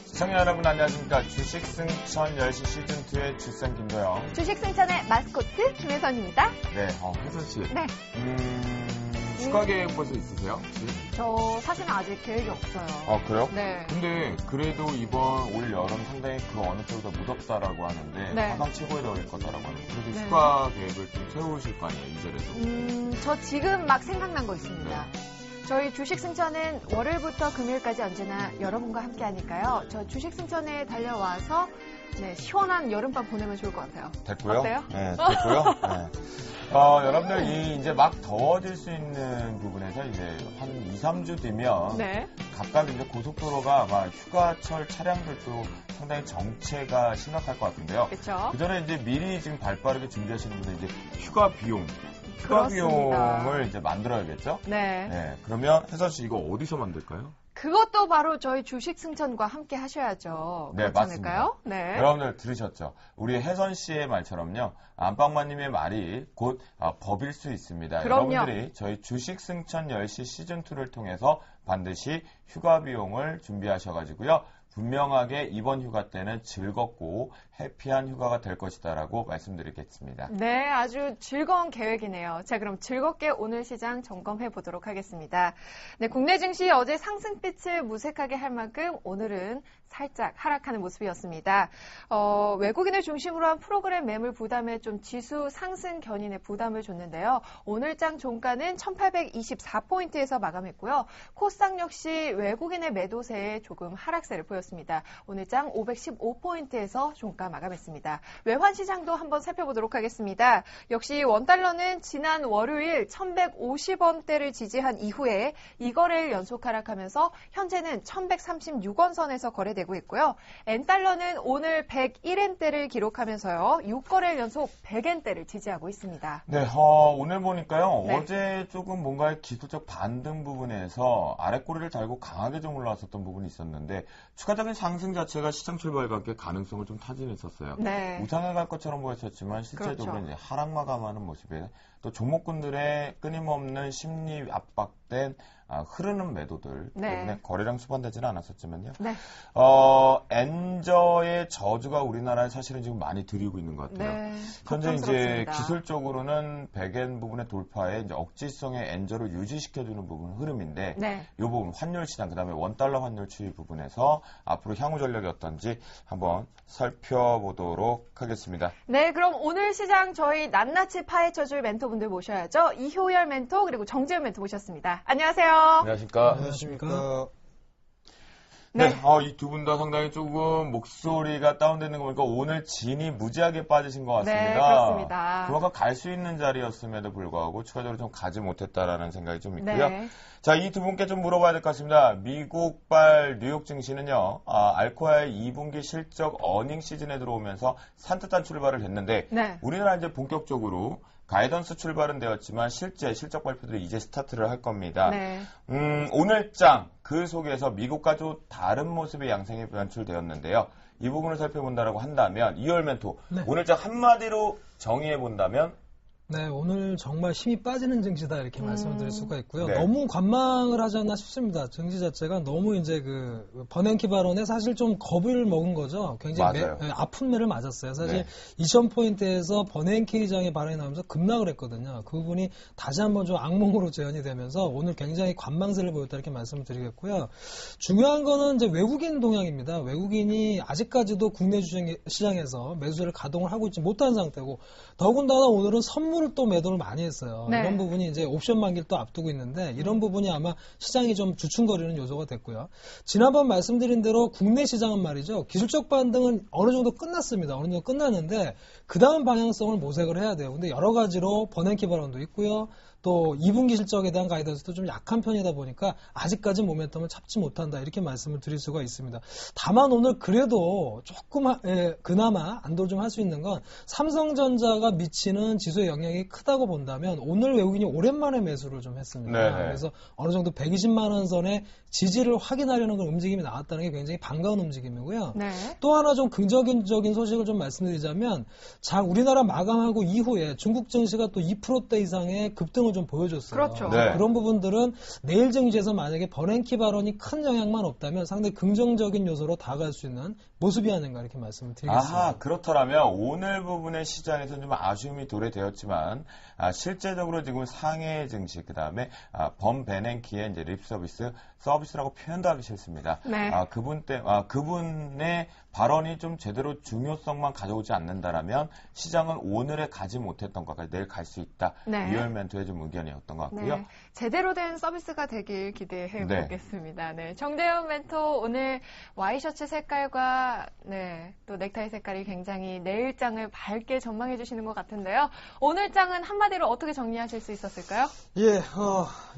시청자 여러분 안녕하십니까. 주식승천 10시 시즌2의 주생 김도영. 주식승천의 마스코트 김혜선입니다. 네, 혜선씨. 네. 휴가 계획 벌써 있으세요? 저 사실은 아직 계획이 없어요. 아, 그래요? 네. 근데 그래도 이번 올 여름 상당히 그 어느 때보다 무덥다라고 하는데 네. 가장 최고의 더울 거다라고 하는데 그래도 네. 휴가 계획을 좀 세우실 거 아니에요, 이제라도? 저 지금 막 생각난 거 있습니다. 저희 주식승천은 월요일부터 금요일까지 언제나 여러분과 함께 하니까요. 저 주식승천에 달려와서 네, 시원한 여름밤 보내면 좋을 것 같아요. 됐고요. 어때요? 네, 됐고요. 네. 여러분들 이제 막 더워질 수 있는 부분에서 이제 한 2, 3주 뒤면 네. 각각 이제 고속도로가 아마 휴가철 차량들도 상당히 정체가 심각할 것 같은데요. 그렇죠. 그 전에 이제 미리 지금 발빠르게 준비하시는 분들 이제 휴가 그렇습니다. 비용을 이제 만들어야겠죠? 네. 네. 그러면 혜선 씨 이거 어디서 만들까요? 그것도 바로 저희 주식승천과 함께 하셔야죠. 네, 그렇지 맞습니다. 않을까요? 네. 여러분들 들으셨죠? 우리 혜선 씨의 말처럼요. 안방마님의 말이 곧 법일 수 있습니다. 그럼요. 여러분들이 저희 주식승천 10시 시즌2를 통해서 반드시 휴가 비용을 준비하셔가지고요. 분명하게 이번 휴가 때는 즐겁고 해피한 휴가가 될 것이다라고 말씀드리겠습니다. 네, 아주 즐거운 계획이네요. 자, 그럼 즐겁게 오늘 시장 점검해 보도록 하겠습니다. 네, 국내 증시 어제 상승빛을 무색하게 할 만큼 오늘은 살짝 하락하는 모습이었습니다. 외국인을 중심으로 한 프로그램 매물 부담에 좀 지수 상승 견인에 부담을 줬는데요. 오늘장 종가는 1824포인트에서 마감했고요. 코스닥 역시 외국인의 매도세에 조금 하락세를 보였습니다. 오늘장 515포인트에서 종가 마감했습니다. 외환시장도 한번 살펴보도록 하겠습니다. 역시 원달러는 지난 월요일 1150원대를 지지한 이후에 2거래일 연속 하락하면서 현재는 1136원 선에서 거래되고 있고요. N달러는 오늘 101엔대를 기록하면서요. 6거래일 연속 100엔대를 지지하고 있습니다. 네, 오늘 보니까요. 네. 어제 조금 뭔가 기술적 반등 부분에서 아랫꼬리를 달고 강하게 좀 올라왔었던 부분이 있었는데 추가적인 상승 자체가 시장 출발과 함께 가능성을 좀 타진했었어요. 네. 우상에 갈 것처럼 보였었지만 실제적으로 그렇죠. 이제 하락 마감하는 모습에 또 종목군들의 끊임없는 심리 압박된 흐르는 매도들 네. 때문에 거래량 수반되지는 않았었지만요. 네. 엔저의 저주가 우리나라에 사실은 지금 많이 들이고 있는 것 같아요. 네. 현재 이제 걱정스럽습니다. 기술적으로는 100엔 부분의 돌파에 이제 억지성의 엔저를 유지시켜주는 부분 흐름인데 네. 이 부분 환율 시장 그다음에 원달러 환율 추이 부분에서 앞으로 향후 전략이 어떤지 한번 살펴보도록 하겠습니다. 네, 그럼 오늘 시장 저희 낱낱이 파헤쳐줄 멘토분들 모셔야죠. 이효열 멘토 그리고 정재훈 멘토 모셨습니다. 안녕하세요. 안녕하십니까? 안녕하십니까? 네, 이 두 분 다 상당히 조금 목소리가 다운되는 거 보니까 오늘 진이 무지하게 빠지신 것 같습니다. 네, 그렇습니다. 그만큼 갈 수 있는 자리였음에도 불구하고 추가적으로 좀 가지 못했다라는 생각이 좀 있고요. 네. 자, 이 두 분께 좀 물어봐야 될 것 같습니다. 미국발 뉴욕 증시는요, 알코아의 2분기 실적 어닝 시즌에 들어오면서 산뜻한 출발을 했는데, 네. 우리나라 이제 본격적으로 가이던스 출발은 되었지만 실제 실적 발표들이 이제 스타트를 할 겁니다. 네. 오늘장 그 속에서 미국과 좀 다른 모습의 양상이 연출되었는데요. 이 부분을 살펴본다라고 한다면 이열 멘토 네. 오늘장 한마디로 정의해 본다면 네, 오늘 정말 힘이 빠지는 증시다 이렇게 말씀을 드릴 수가 있고요. 네. 너무 관망을 하지 않나 싶습니다. 증시 자체가 너무 이제 버냉키 발언에 사실 좀 겁을 먹은 거죠. 굉장히 아픈 매를 맞았어요. 사실 네. 2000포인트에서 버냉키 의장의 발언이 나오면서 급락을 했거든요. 그 부분이 다시 한번 좀 악몽으로 재현이 되면서 오늘 굉장히 관망세를 보였다 이렇게 말씀을 드리겠고요. 중요한 거는 이제 외국인 동향입니다. 외국인이 아직까지도 국내 시장에서 매수를 가동을 하고 있지 못한 상태고 더군다나 오늘은 선물을 또 매도를 많이 했어요. 네. 이런 부분이 이제 옵션 만기를 또 앞두고 있는데 이런 부분이 아마 시장이 좀 주춤거리는 요소가 됐고요. 지난번 말씀드린 대로 국내 시장은 말이죠. 기술적 반등은 어느 정도 끝났습니다. 어느 정도 끝났는데 그 다음 방향성을 모색을 해야 돼요. 근데 여러 가지로 버냉키 발언도 있고요. 또 2분기 실적에 대한 가이던스도 좀 약한 편이다 보니까 아직까지 모멘텀을 잡지 못한다 이렇게 말씀을 드릴 수가 있습니다. 다만 오늘 그래도 조금 그나마 안도를 좀 할 수 있는 건 삼성전자가 미치는 지수의 영향 영향이 크다고 본다면 오늘 외국인이 오랜만에 매수를 좀 했습니다. 네네. 그래서 어느 정도 120만 원 선에 지지를 확인하려는 그런 움직임이 나왔다는 게 굉장히 반가운 움직임이고요. 네. 또 하나 좀 긍정적인 소식을 좀 말씀드리자면 우리나라 마감하고 이후에 중국 증시가 또 2%대 이상의 급등을 좀 보여줬어요. 그렇죠. 네. 그런 부분들은 내일 증시에서 만약에 버냉키 발언이 큰 영향만 없다면 상당히 긍정적인 요소로 다가갈 수 있는 모습이 아닌가 이렇게 말씀을 드리겠습니다. 아하, 그렇더라면 오늘 부분의 시장에서는 좀 아쉬움이 도래되었지만 실제적으로 지금 상해 증시 그다음에 범 베냉키의 이제 립 서비스라고 표현도 하기 싫습니다. 네. 그분의 발언이 좀 제대로 중요성만 가져오지 않는다라면 시장은 오늘에 가지 못했던 것까지 내일 갈 수 있다. 네. 유열 멘토의 좀 의견이었던 것 같고요. 네. 제대로 된 서비스가 되길 기대해 네. 보겠습니다. 네. 정재현 멘토 오늘 와이셔츠 색깔과 또 넥타이 색깔이 굉장히 내일장을 밝게 전망해 주시는 것 같은데요. 오늘 장은 한마디로 어떻게 정리하실 수 있었을까요? 예,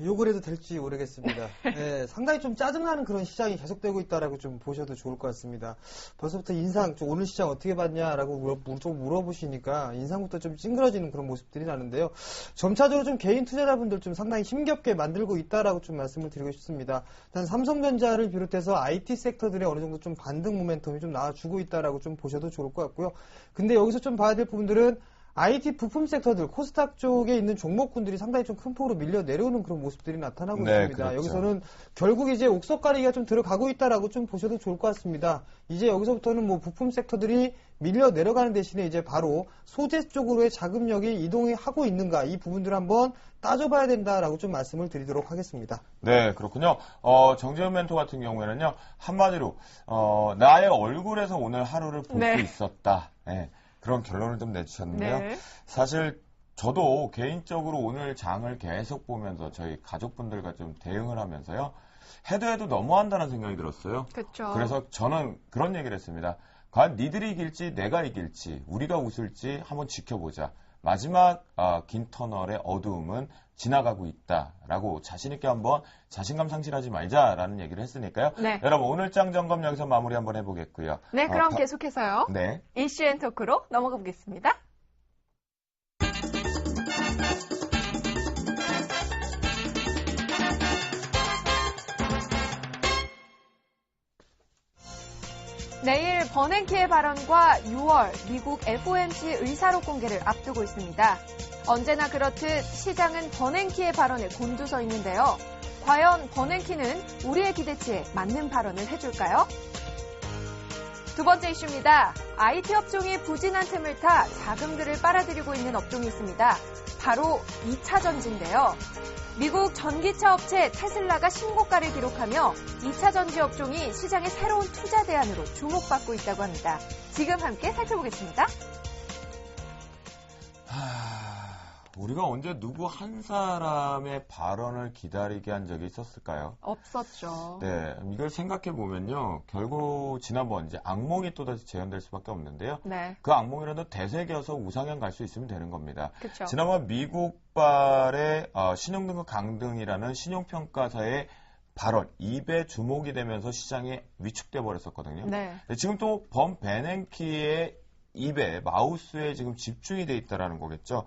욕을 해도 될지 모르겠습니다. 예, 상당히 좀 짜증나는 그런 시장이 계속되고 있다라고 좀 보셔도 좋을 것 같습니다. 벌써부터 오늘 시장 어떻게 봤냐라고 좀 물어보시니까 인상부터 좀 찡그러지는 그런 모습들이 나는데요. 점차적으로 좀 개인 투자자분들 좀 상당히 힘겹게 만들고 있다라고 좀 말씀을 드리고 싶습니다. 일단 삼성전자를 비롯해서 IT 섹터들이 어느 정도 좀 반등 모멘텀이 좀 나와주고 있다라고 좀 보셔도 좋을 것 같고요. 근데 여기서 좀 봐야 될 부분들은 IT 부품 섹터들, 코스닥 쪽에 있는 종목군들이 상당히 좀 큰 폭으로 밀려 내려오는 그런 모습들이 나타나고 네, 있습니다. 그렇죠. 여기서는 결국 이제 옥석 가리기가 좀 들어가고 있다라고 좀 보셔도 좋을 것 같습니다. 이제 여기서부터는 뭐 부품 섹터들이 밀려 내려가는 대신에 이제 바로 소재 쪽으로의 자금력이 이동이 하고 있는가 이 부분들을 한번 따져봐야 된다라고 좀 말씀을 드리도록 하겠습니다. 네, 그렇군요. 정재현 멘토 같은 경우에는요, 한마디로, 나의 얼굴에서 오늘 하루를 볼 수 있었다. 네, 그런 결론을 좀 내주셨는데요. 네. 사실, 저도 개인적으로 오늘 장을 계속 보면서 저희 가족분들과 좀 대응을 하면서요, 해도 너무한다는 생각이 들었어요. 그렇죠. 그래서 저는 그런 얘기를 했습니다. 과연 니들이 이길지 내가 이길지 우리가 웃을지 한번 지켜보자. 마지막 긴 터널의 어두움은 지나가고 있다라고 자신있게 한번 자신감 상실하지 말자라는 얘기를 했으니까요. 네. 여러분 오늘 장 점검 여기서 마무리 한번 해보겠고요. 네, 그럼 계속해서요. 네. 이슈앤토크로 넘어가 보겠습니다. 내일 버냉키의 발언과 6월 미국 FOMC 의사록 공개를 앞두고 있습니다. 언제나 그렇듯 시장은 버냉키의 발언에 곤두서 있는데요. 과연 버냉키는 우리의 기대치에 맞는 발언을 해줄까요? 두 번째 이슈입니다. IT 업종이 부진한 틈을 타 자금들을 빨아들이고 있는 업종이 있습니다. 바로 2차 전지인데요. 미국 전기차 업체 테슬라가 신고가를 기록하며 2차 전지 업종이 시장의 새로운 투자 대안으로 주목받고 있다고 합니다. 지금 함께 살펴보겠습니다. 우리가 언제 누구 한 사람의 발언을 기다리게 한 적이 있었을까요? 없었죠. 네, 이걸 생각해 보면요, 결국 지난번 이제 악몽이 또다시 재현될 수밖에 없는데요. 네. 그 악몽이라도 되새겨서 우상향 갈 수 있으면 되는 겁니다. 그렇죠. 지난번 미국발의 신용등급 강등이라는 신용평가사의 발언, 입에 주목이 되면서 시장이 위축돼 버렸었거든요. 네. 지금 또 범 베냉키의 입에 마우스에 지금 집중이 돼 있다라는 거겠죠.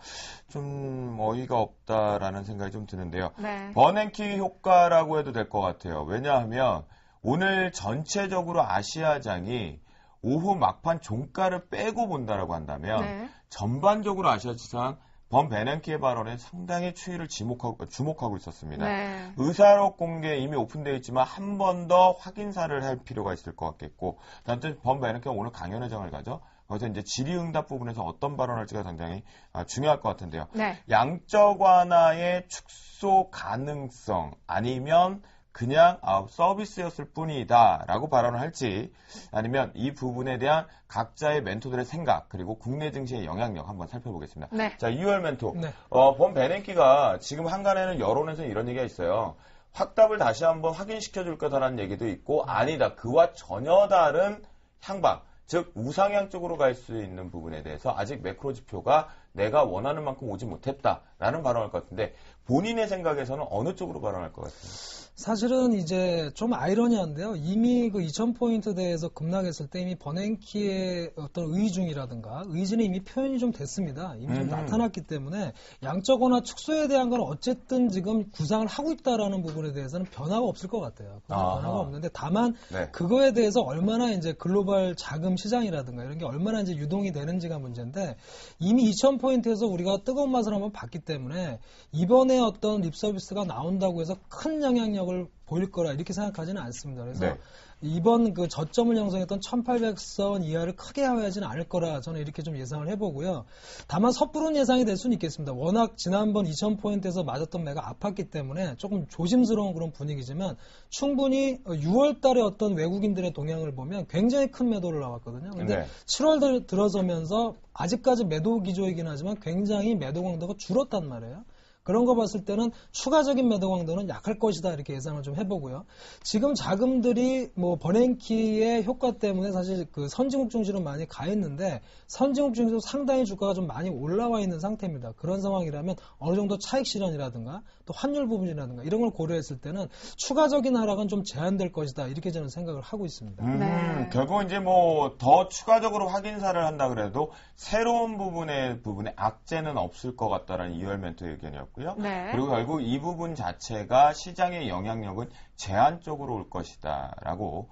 좀 어이가 없다라는 생각이 좀 드는데요. 네. 버냉키 효과라고 해도 될 것 같아요. 왜냐하면 오늘 전체적으로 아시아장이 오후 막판 종가를 빼고 본다라고 한다면 네. 전반적으로 아시아지상 범 베냉키의 발언에 상당히 추이를 주목하고 있었습니다. 네. 의사록 공개 이미 오픈되어 있지만 한 번 더 확인사를 할 필요가 있을 것 같겠고, 다음에 범 베냉키가 오늘 강연회장을 가죠. 거기서 이제 질의응답 부분에서 어떤 발언할지가 굉장히 중요할 것 같은데요. 네. 양적 완화의 축소 가능성 아니면 그냥 서비스였을 뿐이다 라고 발언을 할지, 아니면 이 부분에 대한 각자의 멘토들의 생각, 그리고 국내 증시의 영향력 한번 살펴보겠습니다. 네. 자, 이월 멘토. 네. 범 베냉키가 지금 한간에는 여론에서 이런 얘기가 있어요. 확답을 다시 한번 확인시켜 줄 거다라는 얘기도 있고, 아니다, 그와 전혀 다른 향방, 즉 우상향 쪽으로 갈 수 있는 부분에 대해서 아직 매크로 지표가 내가 원하는 만큼 오지 못했다라는 발언을 할 것 같은데 본인의 생각에서는 어느 쪽으로 발언할 것 같아요? 사실은 이제 좀 아이러니한데요. 이미 그 2000포인트 대에서 급락했을 때 이미 버냉키의 어떤 의중이라든가 의지는 이미 표현이 좀 됐습니다. 이미 좀 나타났기 때문에 양적거나 축소에 대한 건 어쨌든 지금 구상을 하고 있다라는 부분에 대해서는 변화가 없을 것 같아요. 변화가 없는데 다만 네. 그거에 대해서 얼마나 이제 글로벌 자금 시장이라든가 이런 게 얼마나 이제 유동이 되는지가 문제인데 이미 2000포인트에서 우리가 뜨거운 맛을 한번 봤기 때문에 이번에 어떤 립 서비스가 나온다고 해서 큰 영향력을 보일 거라 이렇게 생각하지는 않습니다. 그래서 네. 이번 그 저점을 형성했던 1800선 이하를 크게 하회하지는 않을 거라 저는 이렇게 좀 예상을 해보고요. 다만 섣부른 예상이 될 수는 있겠습니다. 워낙 지난번 2000포인트에서 맞았던 매가 아팠기 때문에 조금 조심스러운 그런 분위기지만 충분히 6월 달에 어떤 외국인들의 동향을 보면 굉장히 큰 매도를 나왔거든요. 근데 네. 7월 들어서면서 아직까지 매도 기조이긴 하지만 굉장히 매도 강도가 줄었단 말이에요. 그런 거 봤을 때는 추가적인 매도 강도는 약할 것이다 이렇게 예상을 좀 해보고요. 지금 자금들이 뭐 버냉키의 효과 때문에 사실 그 선진국 증시로 많이 가 있는데 선진국 증시도 상당히 주가가 좀 많이 올라와 있는 상태입니다. 그런 상황이라면 어느 정도 차익 실현이라든가 또 환율 부분이라든가 이런 걸 고려했을 때는 추가적인 하락은 좀 제한될 것이다 이렇게 저는 생각을 하고 있습니다. 네. 결국 이제 뭐 더 추가적으로 확인사를 한다 그래도 새로운 부분에 악재는 없을 것 같다라는 이월 멘토 의견이었고요. 네. 그리고 결국 이 부분 자체가 시장의 영향력은 제한적으로 올 것이다라고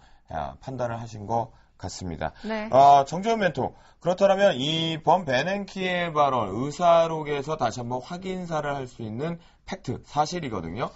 판단을 하신 것 같습니다. 네. 정재훈 멘토, 그렇다면 이번 베냉키의 발언 의사록에서 다시 한번 확인사를 할 수 있는 팩트, 사실이거든요.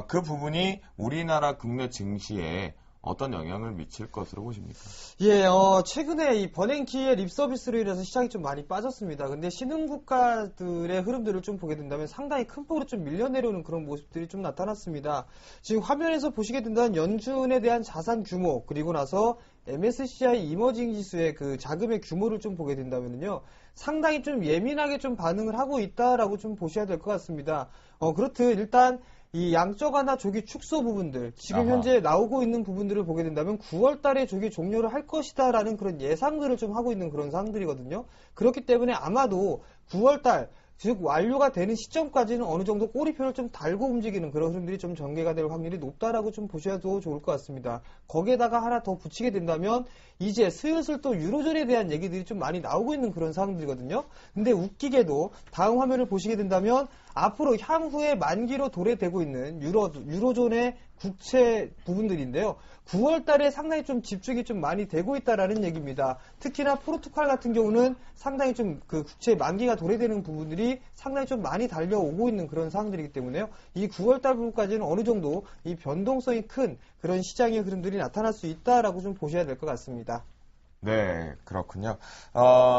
그 부분이 우리나라 국내 증시에 어떤 영향을 미칠 것으로 보십니까? 예, 최근에 이 버냉키의 립 서비스로 인해서 시장이 좀 많이 빠졌습니다. 근데 신흥국가들의 흐름들을 좀 보게 된다면 상당히 큰 폭으로 좀 밀려 내려오는 그런 모습들이 좀 나타났습니다. 지금 화면에서 보시게 된다면 연준에 대한 자산 규모, 그리고 나서 MSCI 이머징 지수의 그 자금의 규모를 좀 보게 된다면요. 상당히 좀 예민하게 좀 반응을 하고 있다라고 좀 보셔야 될 것 같습니다. 그렇듯 일단 이 양적 완화 조기 축소 부분들, 지금 현재 나오고 있는 부분들을 보게 된다면 9월 달에 조기 종료를 할 것이다라는 그런 예상들을 좀 하고 있는 그런 상황들이거든요. 그렇기 때문에 아마도 9월 달, 즉 완료가 되는 시점까지는 어느 정도 꼬리표를 좀 달고 움직이는 그런 흐름들이 좀 전개가 될 확률이 높다라고 좀 보셔도 좋을 것 같습니다. 거기에다가 하나 더 붙이게 된다면 이제 슬슬 또 유로존에 대한 얘기들이 좀 많이 나오고 있는 그런 상황들이거든요. 근데 웃기게도 다음 화면을 보시게 된다면 앞으로 향후에 만기로 도래되고 있는 유로존의 국채 부분들인데요. 9월 달에 상당히 좀 집중이 좀 많이 되고 있다라는 얘기입니다. 특히나 포르투갈 같은 경우는 상당히 좀 그 국채 만기가 도래되는 부분들이 상당히 좀 많이 달려오고 있는 그런 상황들이기 때문에요. 이 9월 달 부분까지는 어느 정도 이 변동성이 큰 그런 시장의 흐름들이 나타날 수 있다라고 좀 보셔야 될 것 같습니다. 네, 그렇군요.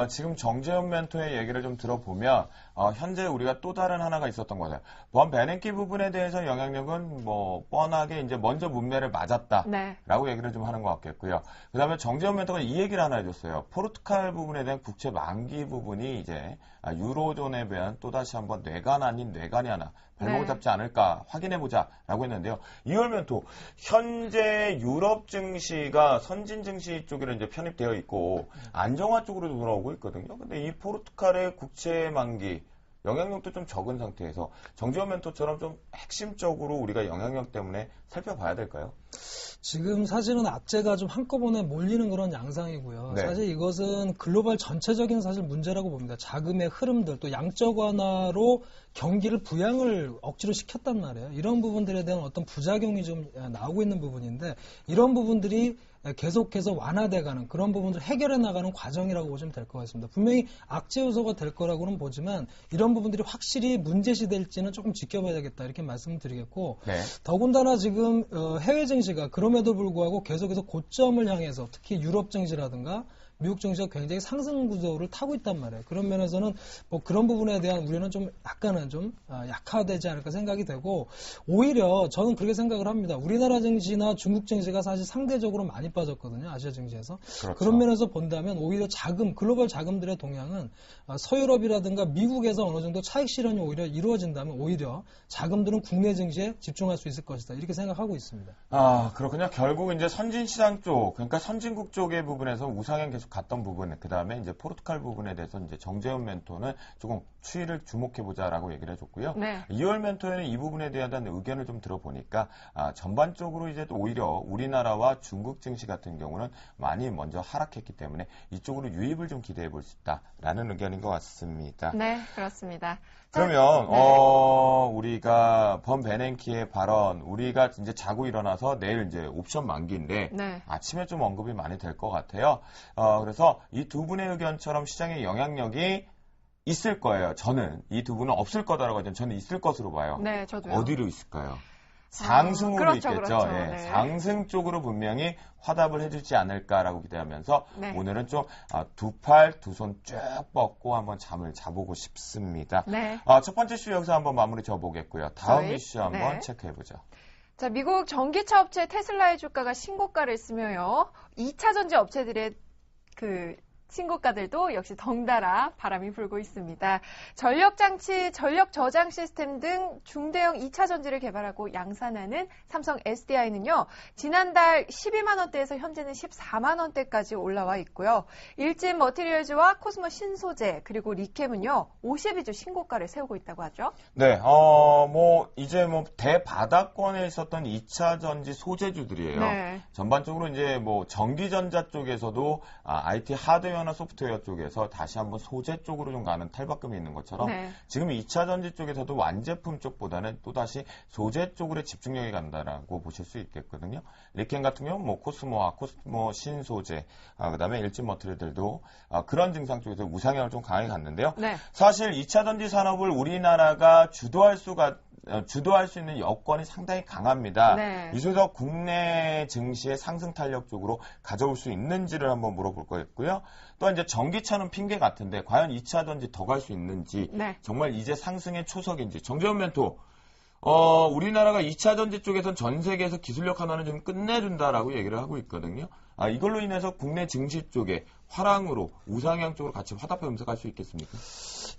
지금 정재훈 멘토의 얘기를 좀 들어보면, 현재 우리가 또 다른 하나가 있었던 거죠. 번 베냉키 부분에 대해서 영향력은 뭐, 뻔하게 이제 먼저 문매를 맞았다. 네. 라고 얘기를 좀 하는 것 같겠고요. 그 다음에 정재훈 멘토가 이 얘기를 하나 해줬어요. 포르투갈 부분에 대한 국채 만기 부분이 이제, 유로존에 대한 또다시 한번 뇌관 아닌 뇌관이 하나, 발목을 잡지 않을까 확인해보자 라고 했는데요. 이월 멘토, 현재 유럽 증시가 선진 증시 쪽으로 이제 편입되어 있고 안정화 쪽으로 돌아오고 있거든요. 근데 이 포르투갈의 국채 만기 영향력도 좀 적은 상태에서 정재훈 멘토처럼 좀 핵심적으로 우리가 영향력 때문에 살펴봐야 될까요? 지금 사실은 악재가 좀 한꺼번에 몰리는 그런 양상이고요. 네. 사실 이것은 글로벌 전체적인 사실 문제라고 봅니다. 자금의 흐름들 또 양적 완화로 경기를 부양을 억지로 시켰단 말이에요. 이런 부분들에 대한 어떤 부작용이 좀 나오고 있는 부분인데 이런 부분들이 계속해서 완화돼가는 그런 부분들을 해결해 나가는 과정이라고 보시면 될 것 같습니다. 분명히 악재 요소가 될 거라고는 보지만 이런 부분들이 확실히 문제시 될지는 조금 지켜봐야 되겠다 이렇게 말씀을 드리겠고 네. 더군다나 지금 해외 증시가 그럼에도 불구하고 계속해서 고점을 향해서 특히 유럽 증시라든가 미국 증시가 굉장히 상승 구조를 타고 있단 말이에요. 그런 면에서는 뭐 그런 부분에 대한 우려는 좀 약간은 좀 약화되지 않을까 생각이 되고 오히려 저는 그렇게 생각을 합니다. 우리나라 증시나 중국 증시가 사실 상대적으로 많이 빠졌거든요. 아시아 증시에서. 그렇죠. 그런 면에서 본다면 오히려 글로벌 자금들의 동향은 서유럽이라든가 미국에서 어느 정도 차익 실현이 오히려 이루어진다면 오히려 자금들은 국내 증시에 집중할 수 있을 것이다. 이렇게 생각하고 있습니다. 그렇군요. 결국 이제 선진 시장 쪽, 그러니까 선진국 쪽의 부분에서 우상향 계속 갔던 부분, 그 다음에 이제 포르투갈 부분에 대해서 이제 정재훈 멘토는 조금 추이를 주목해보자라고 얘기를 해줬고요. 네. 이월 멘토는 이 부분에 대한 의견을 좀 들어보니까 전반적으로 이제 또 오히려 우리나라와 중국 증시 같은 경우는 많이 먼저 하락했기 때문에 이쪽으로 유입을 좀 기대해 볼 수 있다라는 의견인 것 같습니다. 네, 그렇습니다. 그러면 네. 우리가 범 베냉키의 발언, 우리가 이제 자고 일어나서 내일 이제 옵션 만기인데 네. 아침에 좀 언급이 많이 될 것 같아요. 그래서 이 두 분의 의견처럼 시장에 영향력이 있을 거예요. 저는 이 두 분은 없을 거다라고 하죠. 저는 있을 것으로 봐요. 네, 저도요. 어디로 있을까요? 상승으로 그렇죠, 있겠죠. 그렇죠. 예, 네. 상승 쪽으로 분명히 화답을 해주지 않을까라고 기대하면서 네. 오늘은 좀 두 팔, 두 손 쭉 뻗고 한번 잠을 자보고 싶습니다. 네. 첫 번째 이슈 여기서 한번 마무리 줘보겠고요. 다음 저희, 이슈 한번 네. 체크해보죠. 자, 미국 전기차 업체 테슬라의 주가가 신고가를 쓰며요. 2차 전지 업체들의 신고가들도 역시 덩달아 바람이 불고 있습니다. 전력장치, 전력 저장 시스템 등 중대형 2차 전지를 개발하고 양산하는 삼성 SDI는요, 지난달 12만 원대에서 현재는 14만 원대까지 올라와 있고요. 일진 머티리얼즈와 코스모 신소재, 그리고 리켐은요, 52주 신고가를 세우고 있다고 하죠. 네, 이제 대바닥권에 있었던 2차 전지 소재주들이에요. 네. 전반적으로 이제 전기전자 쪽에서도 IT 하드웨어나 소프트웨어 쪽에서 다시 한번 소재 쪽으로 좀 가는 탈바꿈이 있는 것처럼 네. 지금 2차 전지 쪽에서도 완제품 쪽보다는 또다시 소재 쪽으로 집중력이 간다라고 보실 수 있겠거든요. 리켄 같은 경우는 코스모와 코스모 신소재, 그다음에 일진 머티리얼들도 그런 증상 쪽에서 우상향을 좀 강하게 갔는데요. 네. 사실 2차 전지 산업을 우리나라가 주도할 수 있는 여건이 상당히 강합니다. 네. 이 속에서 국내 증시의 상승 탄력 쪽으로 가져올 수 있는지를 한번 물어볼 거겠고요. 또 이제 전기차는 핑계 같은데 과연 2차 전지 더 갈 수 있는지, 네. 정말 이제 상승의 초석인지. 정재훈 멘토, 우리나라가 2차 전지 쪽에선 전 세계에서 기술력 하나는 좀 끝내준다라고 얘기를 하고 있거든요. 이걸로 인해서 국내 증시 쪽에 화랑으로 우상향 쪽으로 같이 화답하면서 갈 수 있겠습니까?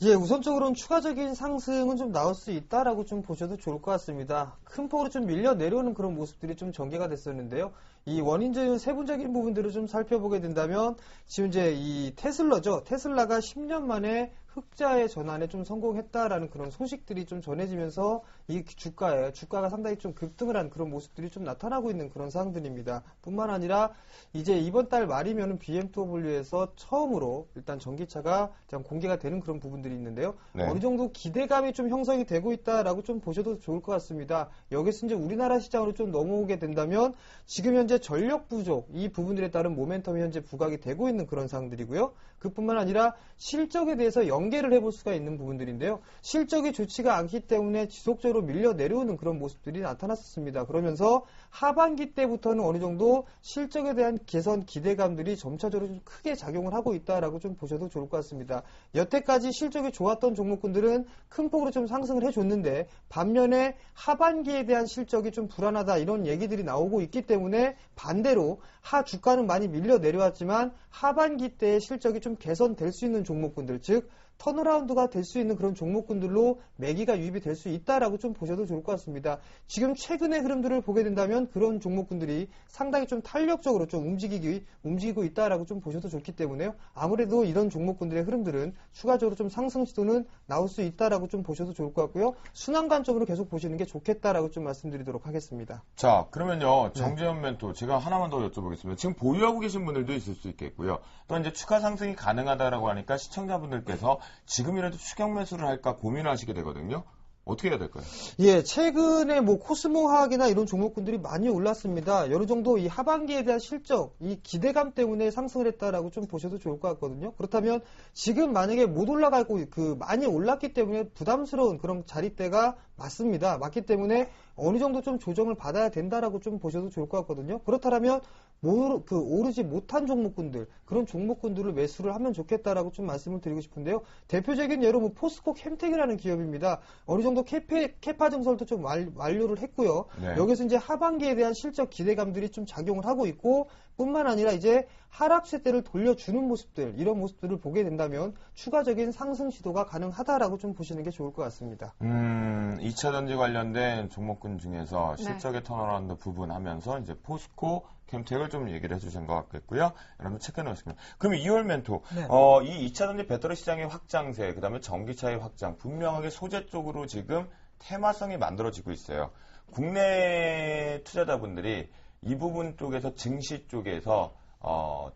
예, 우선적으로는 추가적인 상승은 좀 나올 수 있다라고 좀 보셔도 좋을 것 같습니다. 큰 폭으로 좀 밀려 내려오는 그런 모습들이 좀 전개가 됐었는데요. 이 원인적인 세부적인 부분들을 좀 살펴보게 된다면 지금 이제 이 테슬라죠. 테슬라가 10년 만에 흑자의 전환에 좀 성공했다라는 그런 소식들이 좀 전해지면서 이 주가가 상당히 좀 급등을 한 그런 모습들이 좀 나타나고 있는 그런 상황들입니다. 뿐만 아니라 이제 이번 달 말이면은 BMW에서 처음으로 일단 전기차가 공개가 되는 그런 부분들이 있는데요. 네. 어느 정도 기대감이 좀 형성이 되고 있다라고 좀 보셔도 좋을 것 같습니다. 여기서 이제 우리나라 시장으로 좀 넘어오게 된다면 지금 현재 전력 부족 이 부분들에 따른 모멘텀이 현재 부각이 되고 있는 그런 상황들이고요. 그뿐만 아니라 실적에 대해서 연계를 해볼 수가 있는 부분들인데요. 실적이 좋지가 않기 때문에 지속적으로 밀려 내려오는 그런 모습들이 나타났었습니다. 그러면서 하반기 때부터는 어느 정도 실적에 대한 개선 기대감들이 점차적으로 좀 크게 작용을 하고 있다라고 좀 보셔도 좋을 것 같습니다. 여태까지 실적이 좋았던 종목군들은 큰 폭으로 좀 상승을 해줬는데 반면에 하반기에 대한 실적이 좀 불안하다 이런 얘기들이 나오고 있기 때문에 반대로 주가는 많이 밀려 내려왔지만 하반기 때의 실적이 좀 개선될 수 있는 종목군들, 즉 턴어라운드가 될 수 있는 그런 종목군들로 매기가 유입이 될 수 있다라고 좀 보셔도 좋을 것 같습니다. 지금 최근의 흐름들을 보게 된다면 그런 종목군들이 상당히 좀 탄력적으로 좀 움직이고 있다라고 좀 보셔도 좋기 때문에요. 아무래도 이런 종목군들의 흐름들은 추가적으로 좀 상승 시도는 나올 수 있다라고 좀 보셔도 좋을 것 같고요. 순환 관점으로 계속 보시는 게 좋겠다라고 좀 말씀드리도록 하겠습니다. 자, 그러면요, 정재훈 멘토, 제가 하나만 더 여쭤보겠습니다. 지금 보유하고 계신 분들도 있을 수 있겠고요. 또 이제 추가 상승이 가능하다라고 하니까 시청자분들께서 지금이라도 추격 매수를 할까 고민하시게 되거든요. 어떻게 해야 될까요? 예, 최근에 코스모화학이나 이런 종목군들이 많이 올랐습니다. 어느 정도 이 하반기에 대한 실적, 이 기대감 때문에 상승을 했다라고 좀 보셔도 좋을 것 같거든요. 그렇다면 지금 만약에 못 올라가고 많이 올랐기 때문에 부담스러운 그런 자리대가 맞습니다. 맞기 때문에 어느 정도 좀 조정을 받아야 된다라고 좀 보셔도 좋을 것 같거든요. 그렇다면 오르지 못한 종목군들, 그런 종목군들을 매수를 하면 좋겠다라고 좀 말씀을 드리고 싶은데요. 대표적인 예로 포스코 캠텍이라는 기업입니다. 어느 정도 캐파 증설도 좀 완료를 했고요. 네. 여기서 이제 하반기에 대한 실적 기대감들이 좀 작용을 하고 있고, 뿐만 아니라 이제 하락세대를 돌려주는 모습들, 이런 모습들을 보게 된다면 추가적인 상승 시도가 가능하다라고 좀 보시는 게 좋을 것 같습니다. 2차 전지 관련된 종목군 중에서 네. 실적의 턴어라운드 부분 하면서 이제 포스코 캠텍을 좀 얘기를 해주신 것 같겠고요. 여러분 체크해 놓으시면. 그럼 2월 멘토, 네. 이 2차전지 배터리 시장의 확장세, 그 다음에 전기차의 확장, 분명하게 소재 쪽으로 지금 테마성이 만들어지고 있어요. 국내 투자자분들이 이 부분 쪽에서 증시 쪽에서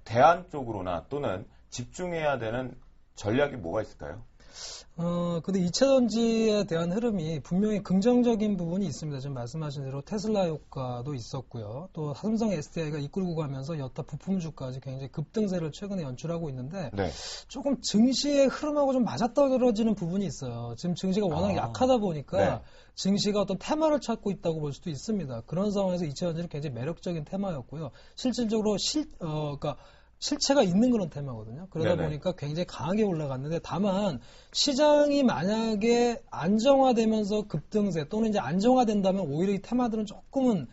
대안 쪽으로나 또는 집중해야 되는 전략이 뭐가 있을까요? 근데 2차전지에 대한 흐름이 분명히 긍정적인 부분이 있습니다. 지금 말씀하신 대로 테슬라 효과도 있었고요. 또 삼성 SDI가 이끌고 가면서 여타 부품주까지 굉장히 급등세를 최근에 연출하고 있는데 네. 조금 증시의 흐름하고 좀 맞아떨어지는 부분이 있어요. 지금 증시가 워낙 약하다 보니까 네. 증시가 어떤 테마를 찾고 있다고 볼 수도 있습니다. 그런 상황에서 2차전지는 굉장히 매력적인 테마였고요. 실질적으로 그러니까 실체가 있는 그런 테마거든요. 그러다 네네. 보니까 굉장히 강하게 올라갔는데 다만 시장이 만약에 안정화되면서 급등세 또는 이제 안정화된다면 오히려 이 테마들은 조금은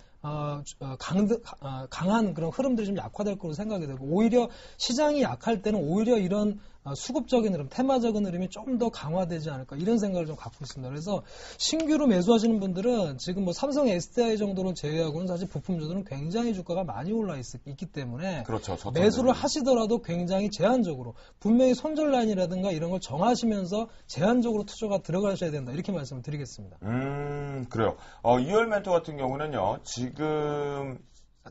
강한 그런 흐름들이 좀 약화될 거로 생각이 되고 오히려 시장이 약할 때는 오히려 이런 수급적인 흐름, 테마적인 흐름이 좀 더 강화되지 않을까 이런 생각을 좀 갖고 있습니다. 그래서 신규로 매수하시는 분들은 지금 뭐 삼성 SDI 정도로 제외하고는 사실 부품주들은 굉장히 주가가 많이 올라 있기 때문에 그렇죠. 매수를 하시더라도 굉장히 제한적으로 분명히 손절 라인이라든가 이런 걸 정하시면서 제한적으로 투자가 들어가셔야 된다 이렇게 말씀을 드리겠습니다. 그래요. 2월 멘토 같은 경우는요. 지금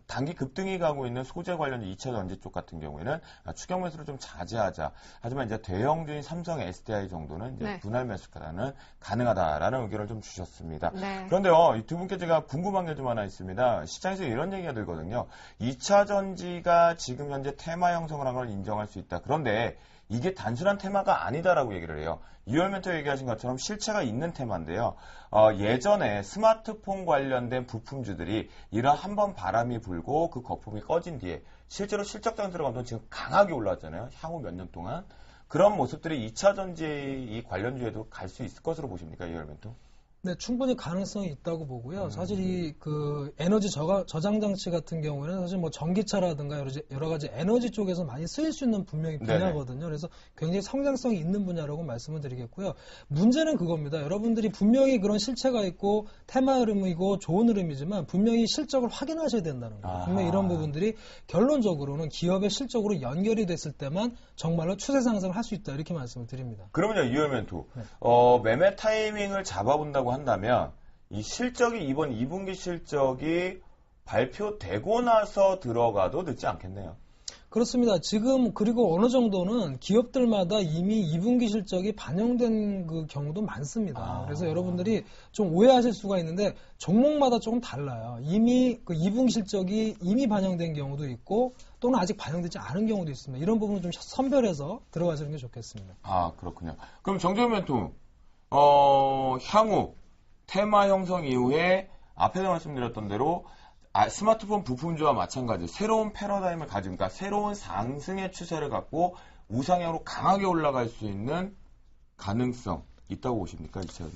단기 급등이 가고 있는 소재 관련 2차 전지 쪽 같은 경우에는 추격 매수를 좀 자제하자. 하지만 이제 대형주인 삼성 SDI 정도는 이제 네. 분할 매수가는 가능하다라는 의견을 좀 주셨습니다. 네. 그런데요, 이 두 분께 제가 궁금한 게 좀 하나 있습니다. 시장에서 이런 얘기가 들거든요. 2차 전지가 지금 현재 테마 형성을 한 걸 인정할 수 있다. 그런데 이게 단순한 테마가 아니다라고 얘기를 해요. 2월 멘토 얘기하신 것처럼 실체가 있는 테마인데요. 예전에 스마트폰 관련된 부품주들이 이런 한번 바람이 불고 그 거품이 꺼진 뒤에 실제로 실적장 들어간 돈 지금 강하게 올라왔잖아요. 향후 몇 년 동안. 그런 모습들이 2차 전지 이 관련주에도 갈 수 있을 것으로 보십니까? 2월 멘토? 네, 충분히 가능성이 있다고 보고요. 사실 이 에너지 저장 장치 같은 경우에는 사실 뭐 전기차라든가 여러 가지 에너지 쪽에서 많이 쓰일 수 있는 분명히 분야거든요. 그래서 굉장히 성장성이 있는 분야라고 말씀을 드리겠고요. 문제는 그겁니다. 여러분들이 분명히 그런 실체가 있고 테마 흐름이고 좋은 흐름이지만 분명히 실적을 확인하셔야 된다는 거예요. 분명히 이런 부분들이 결론적으로는 기업의 실적으로 연결이 됐을 때만 정말로 추세 상승을 할 수 있다 이렇게 말씀을 드립니다. 그러면요, 2월 멘토. 매매 타이밍을 잡아본다고 한다면 이 실적이 이번 2분기 실적이 발표되고 나서 들어가도 늦지 않겠네요. 그렇습니다. 지금 그리고 어느 정도는 기업들마다 이미 2분기 실적이 반영된 그 경우도 많습니다. 그래서 여러분들이 좀 오해하실 수가 있는데 종목마다 조금 달라요. 이미 그 2분기 실적이 이미 반영된 경우도 있고 또는 아직 반영되지 않은 경우도 있습니다. 이런 부분을 좀 선별해서 들어가시는 게 좋겠습니다. 아, 그렇군요. 그럼 정재훈 멘토, 향후 테마 형성 이후에 앞에서 말씀드렸던 대로 스마트폰 부품주와 마찬가지 새로운 패러다임을 가진, 그러니까 새로운 상승의 추세를 갖고 우상향으로 강하게 올라갈 수 있는 가능성 있다고 보십니까? 2차전지?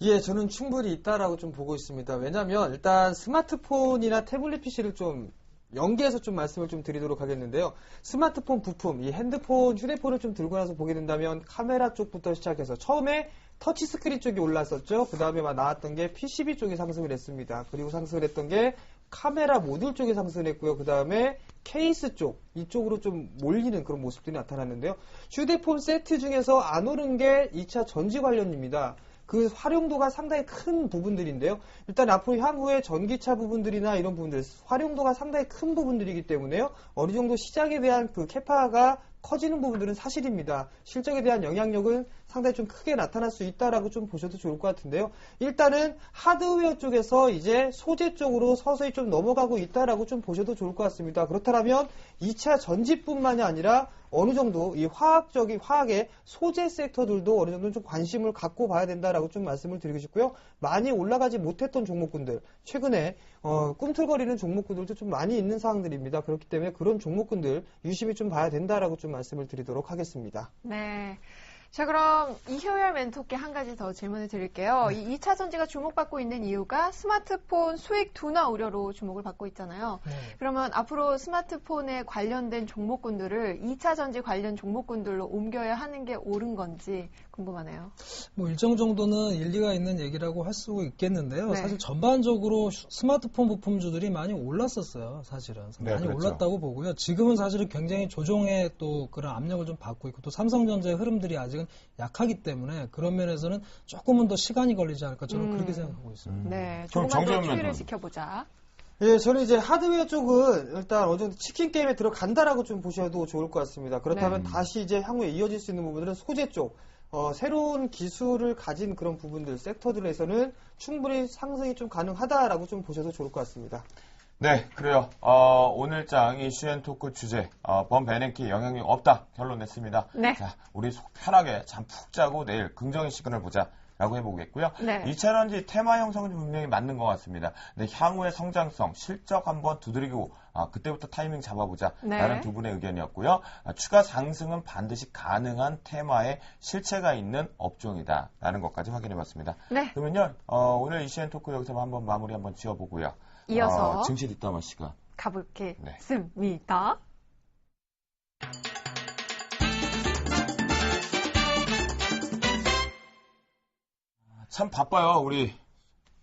예, 저는 충분히 있다라고 좀 보고 있습니다. 왜냐하면 일단 스마트폰이나 태블릿 PC를 좀 연계해서 좀 말씀을 좀 드리도록 하겠는데요. 스마트폰 부품, 이 핸드폰, 휴대폰을 좀 들고 나서 보게 된다면 카메라 쪽부터 시작해서 처음에 터치스크린 쪽이 올랐었죠. 그 다음에 막 나왔던 게 PCB 쪽이 상승을 했습니다. 그리고 상승을 했던 게 카메라 모듈 쪽이 상승을 했고요. 그 다음에 케이스 쪽, 이쪽으로 좀 몰리는 그런 모습들이 나타났는데요. 휴대폰 세트 중에서 안 오른 게 2차 전지 관련입니다. 그 활용도가 상당히 큰 부분들인데요. 일단 앞으로 향후에 전기차 부분들이나 이런 부분들, 활용도가 상당히 큰 부분들이기 때문에요. 어느 정도 시장에 대한 그 캐파가 커지는 부분들은 사실입니다. 실적에 대한 영향력은 상당히 좀 크게 나타날 수 있다라고 좀 보셔도 좋을 것 같은데요. 일단은 하드웨어 쪽에서 이제 소재 쪽으로 서서히 좀 넘어가고 있다라고 좀 보셔도 좋을 것 같습니다. 그렇다면 2차 전지뿐만이 아니라 어느 정도 이 화학의 소재 섹터들도 어느 정도 좀 관심을 갖고 봐야 된다라고 좀 말씀을 드리고 싶고요. 많이 올라가지 못했던 종목군들, 최근에 꿈틀거리는 종목군들도 좀 많이 있는 상황들입니다. 그렇기 때문에 그런 종목군들 유심히 좀 봐야 된다라고 좀 말씀을 드리도록 하겠습니다. 네. 자, 그럼 이효열 멘토께 한 가지 더 질문을 드릴게요. 이 2차 전지가 주목받고 있는 이유가 스마트폰 수익 둔화 우려로 주목을 받고 있잖아요. 네. 그러면 앞으로 스마트폰에 관련된 종목군들을 2차 전지 관련 종목군들로 옮겨야 하는 게 옳은 건지 궁금하네요. 뭐 일정 정도는 일리가 있는 얘기라고 할 수 있겠는데요. 네. 사실 전반적으로 스마트폰 부품주들이 많이 올랐었어요. 사실은 네, 많이 그렇죠. 올랐다고 보고요. 지금은 사실은 굉장히 조정의 또 그런 압력을 좀 받고 있고 또 삼성전자의 흐름들이 아직은 약하기 때문에 그런 면에서는 조금은 더 시간이 걸리지 않을까 저는 그렇게 생각하고 있습니다. 네, 그럼 조금만 더 정재현 추이를 멘토는? 지켜보자. 예, 저는 이제 하드웨어 쪽은 일단 어느 정도 치킨 게임에 들어간다라고 좀 보셔도 좋을 것 같습니다. 그렇다면 네. 다시 이제 향후에 이어질 수 있는 부분들은 소재 쪽, 새로운 기술을 가진 그런 부분들, 섹터들에서는 충분히 상승이 좀 가능하다라고 좀 보셔도 좋을 것 같습니다. 네, 그래요. 오늘장 이슈앤 토크 주제, 범 베냉키 영향력 없다. 결론 냈습니다. 네. 자, 우리 속 편하게 잠 푹 자고 내일 긍정의 시간을 보자. 라고 해보겠고요. 네. 2차 전지 테마 형성은 분명히 맞는 것 같습니다. 근데 향후의 성장성, 실적 한번 두드리고 그때부터 타이밍 잡아보자. 네. 라는 두 분의 의견이었고요. 추가 상승은 반드시 가능한 테마에 실체가 있는 업종이다. 라는 것까지 확인해봤습니다. 네. 그러면요, 오늘 이슈앤 토크 여기서 한번 마무리 한번 지어보고요. 이어서 증시 뒷담화 시간. 가보겠습니다. 참 바빠요, 우리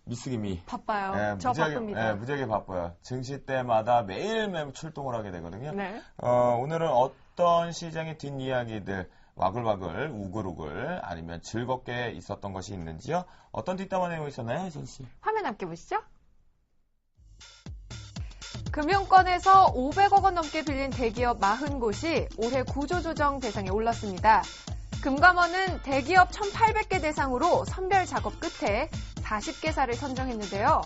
미스김이. 바빠요. 저 바쁩니다. 무지하게 바빠요. 증시 때마다 매일매일 출동을 하게 되거든요. 네. 오늘은 어떤 시장의 뒷이야기들, 와글와글, 우글우글, 아니면 즐겁게 있었던 것이 있는지요? 어떤 뒷담화 내용이 있었나요, 혜선 씨? 화면 함께 보시죠. 금융권에서 500억 원 넘게 빌린 대기업 40곳이 올해 구조조정 대상에 올랐습니다. 금감원은 대기업 1,800개 대상으로 선별 작업 끝에 40개사를 선정했는데요.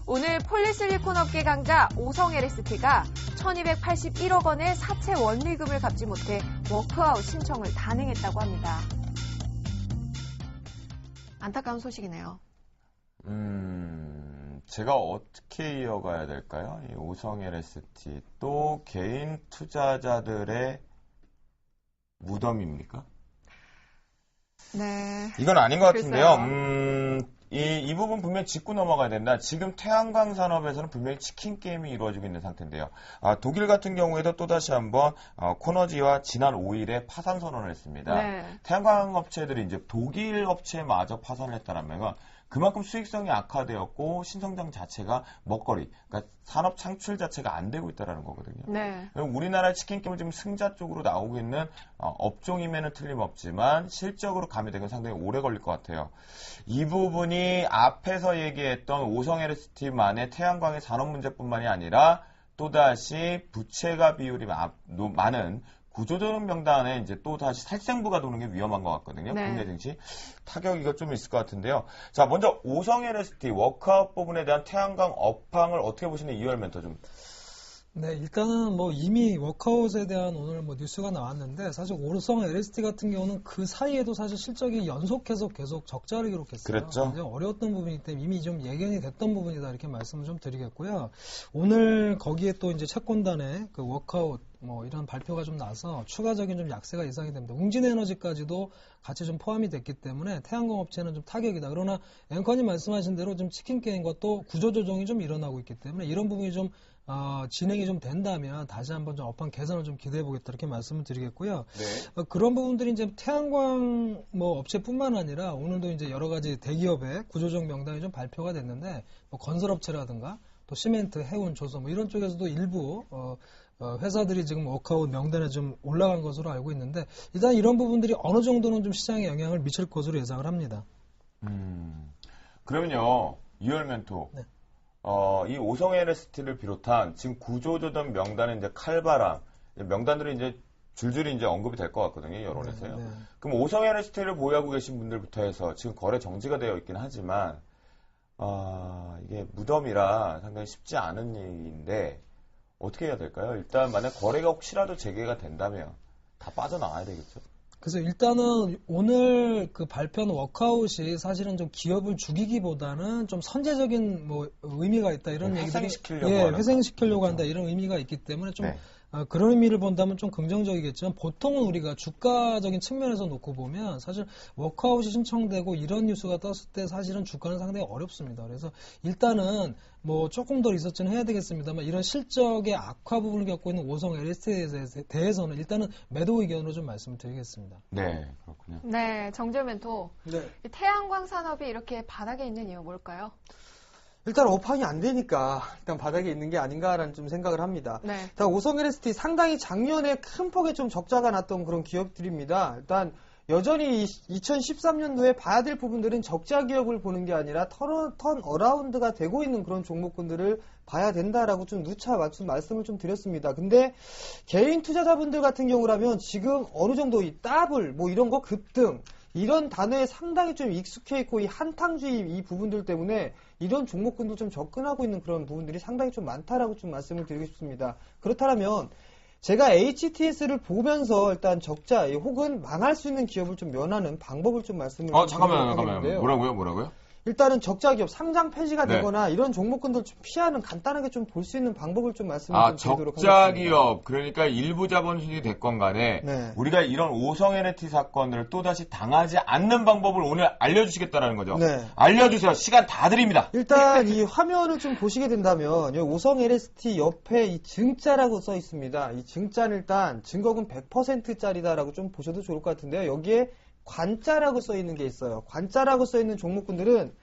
오늘 폴리실리콘 업계 강자 오성 LST가 1,281억 원의 사채 원리금을 갚지 못해 워크아웃 신청을 단행했다고 합니다. 안타까운 소식이네요. 제가 어떻게 이어가야 될까요? 이 오성 LST 또 개인 투자자들의 무덤입니까? 네. 이건 아닌 것 같은데요. 글쎄요. 이 부분 분명히 짚고 넘어가야 된다. 지금 태양광 산업에서는 분명히 치킨 게임이 이루어지고 있는 상태인데요. 독일 같은 경우에도 또다시 한번 코너지와 지난 5일에 파산 선언을 했습니다. 네. 태양광 업체들이 이제 독일 업체마저 파산을 했다는 건 그만큼 수익성이 악화되었고 신성장 자체가 먹거리, 그러니까 산업 창출 자체가 안 되고 있다는 거거든요. 네. 우리나라 치킨 게임은 지금 승자 쪽으로 나오고 있는 업종임에는 틀림없지만 실적으로 가미되면 상당히 오래 걸릴 것 같아요. 이 부분이 앞에서 얘기했던 오성 LST만의 태양광의 산업 문제뿐만이 아니라 또다시 부채가 비율이 많은 구조조정 명단에 이제 또 다시 살생부가 도는 게 위험한 것 같거든요. 네. 국내 증시 타격 이거 좀 있을 것 같은데요. 자, 먼저 오성 LST 워크아웃 부분에 대한 태양광 업황을 어떻게 보시는 이효열 멘토 좀. 네, 일단은 뭐 이미 워크아웃에 대한 오늘 뭐 뉴스가 나왔는데 사실 오성 LST 같은 경우는 그 사이에도 사실 실적이 연속해서 계속 적자를 기록했어요. 그랬죠. 굉장히 어려웠던 부분이기 때문에 이미 좀 예견이 됐던 부분이다 이렇게 말씀을 좀 드리겠고요. 오늘 거기에 또 이제 채권단의 그 워크아웃 뭐 이런 발표가 좀 나서 추가적인 좀 약세가 예상이 됩니다. 웅진에너지까지도 같이 좀 포함이 됐기 때문에 태양광 업체는 좀 타격이다. 그러나 앵커님 말씀하신 대로 좀 치킨 게임과 또 구조조정이 좀 일어나고 있기 때문에 이런 부분이 좀 진행이 좀 된다면 다시 한번 좀 업황 개선을 좀 기대해 보겠다 이렇게 말씀을 드리겠고요. 네. 그런 부분들이 이제 태양광 뭐 업체뿐만 아니라 오늘도 이제 여러 가지 대기업의 구조조정 명단이 좀 발표가 됐는데 뭐 건설업체라든가 또 시멘트, 해운, 조선 뭐 이런 쪽에서도 일부 회사들이 지금 워크아웃 명단에 좀 올라간 것으로 알고 있는데 일단 이런 부분들이 어느 정도는 좀 시장에 영향을 미칠 것으로 예상을 합니다. 그러면요, 이효열 멘토. 네. 이 오성 LST를 비롯한 지금 구조조정 명단에 이제 칼바람, 명단들이 이제 줄줄이 이제 언급이 될 것 같거든요, 여론에서요. 네. 그럼 오성 LST를 보유하고 계신 분들부터 해서 지금 거래 정지가 되어 있긴 하지만, 이게 무덤이라 상당히 쉽지 않은 얘기인데, 어떻게 해야 될까요? 일단 만약 거래가 혹시라도 재개가 된다면 다 빠져나와야 되겠죠. 그래서 일단은 오늘 그 발표한 워크아웃이 사실은 좀 기업을 죽이기보다는 좀 선제적인 뭐 의미가 있다 이런 얘기들이 회생시키려고 회생시키려고 한다 이런 의미가 있기 때문에 좀 네. 그런 의미를 본다면 좀 긍정적이겠지만 보통은 우리가 주가적인 측면에서 놓고 보면 사실 워크아웃이 신청되고 이런 뉴스가 떴을 때 사실은 주가는 상당히 어렵습니다. 그래서 일단은 뭐 조금 더 리서치는 해야 되겠습니다만 이런 실적의 악화 부분을 겪고 있는 오성 LST에 대해서는 일단은 매도 의견으로 좀 말씀을 드리겠습니다. 네, 그렇군요. 네, 정재훈 멘토. 네. 이 태양광 산업이 이렇게 바닥에 있는 이유 뭘까요? 일단 업황이 안 되니까 일단 바닥에 있는 게 아닌가라는 좀 생각을 합니다. 네. 일단 오성 LST 상당히 작년에 큰 폭의 좀 적자가 났던 그런 기업들입니다. 일단 여전히 2013년도에 봐야 될 부분들은 적자 기업을 보는 게 아니라 턴 어라운드가 되고 있는 그런 종목군들을 봐야 된다라고 좀 누차 말씀을 좀 드렸습니다. 근데 개인 투자자분들 같은 경우라면 지금 어느 정도 이 더블 뭐 이런 거 급등 이런 단어에 상당히 좀 익숙해 있고 이 한탕주의 이 부분들 때문에 이런 종목군도 좀 접근하고 있는 그런 부분들이 상당히 좀 많다라고 좀 말씀을 드리고 싶습니다. 그렇다면 제가 HTS를 보면서 일단 적자 혹은 망할 수 있는 기업을 좀 면하는 방법을 좀 말씀을 잠깐만요. 뭐라고요? 일단은 적자 기업 상장 폐지가 네. 되거나 이런 종목군들 좀 피하는 간단하게 좀 볼 수 있는 방법을 좀 말씀을 좀 드리도록 적자 하겠습니다. 기업, 그러니까 일부 자본주의 됐건 간에 네. 우리가 이런 오성 LT 사건을 또다시 당하지 않는 방법을 오늘 알려주시겠다라는 거죠. 네. 알려주세요. 시간 다 드립니다. 일단 이 화면을 좀 보시게 된다면 이 오성 LST 옆에 이 증자라고 써 있습니다. 이 증자는 일단 증거금 100%짜리다라고 좀 보셔도 좋을 것 같은데요. 여기에 관자라고 써 있는 게 있어요. 관자라고 써 있는 종목군들은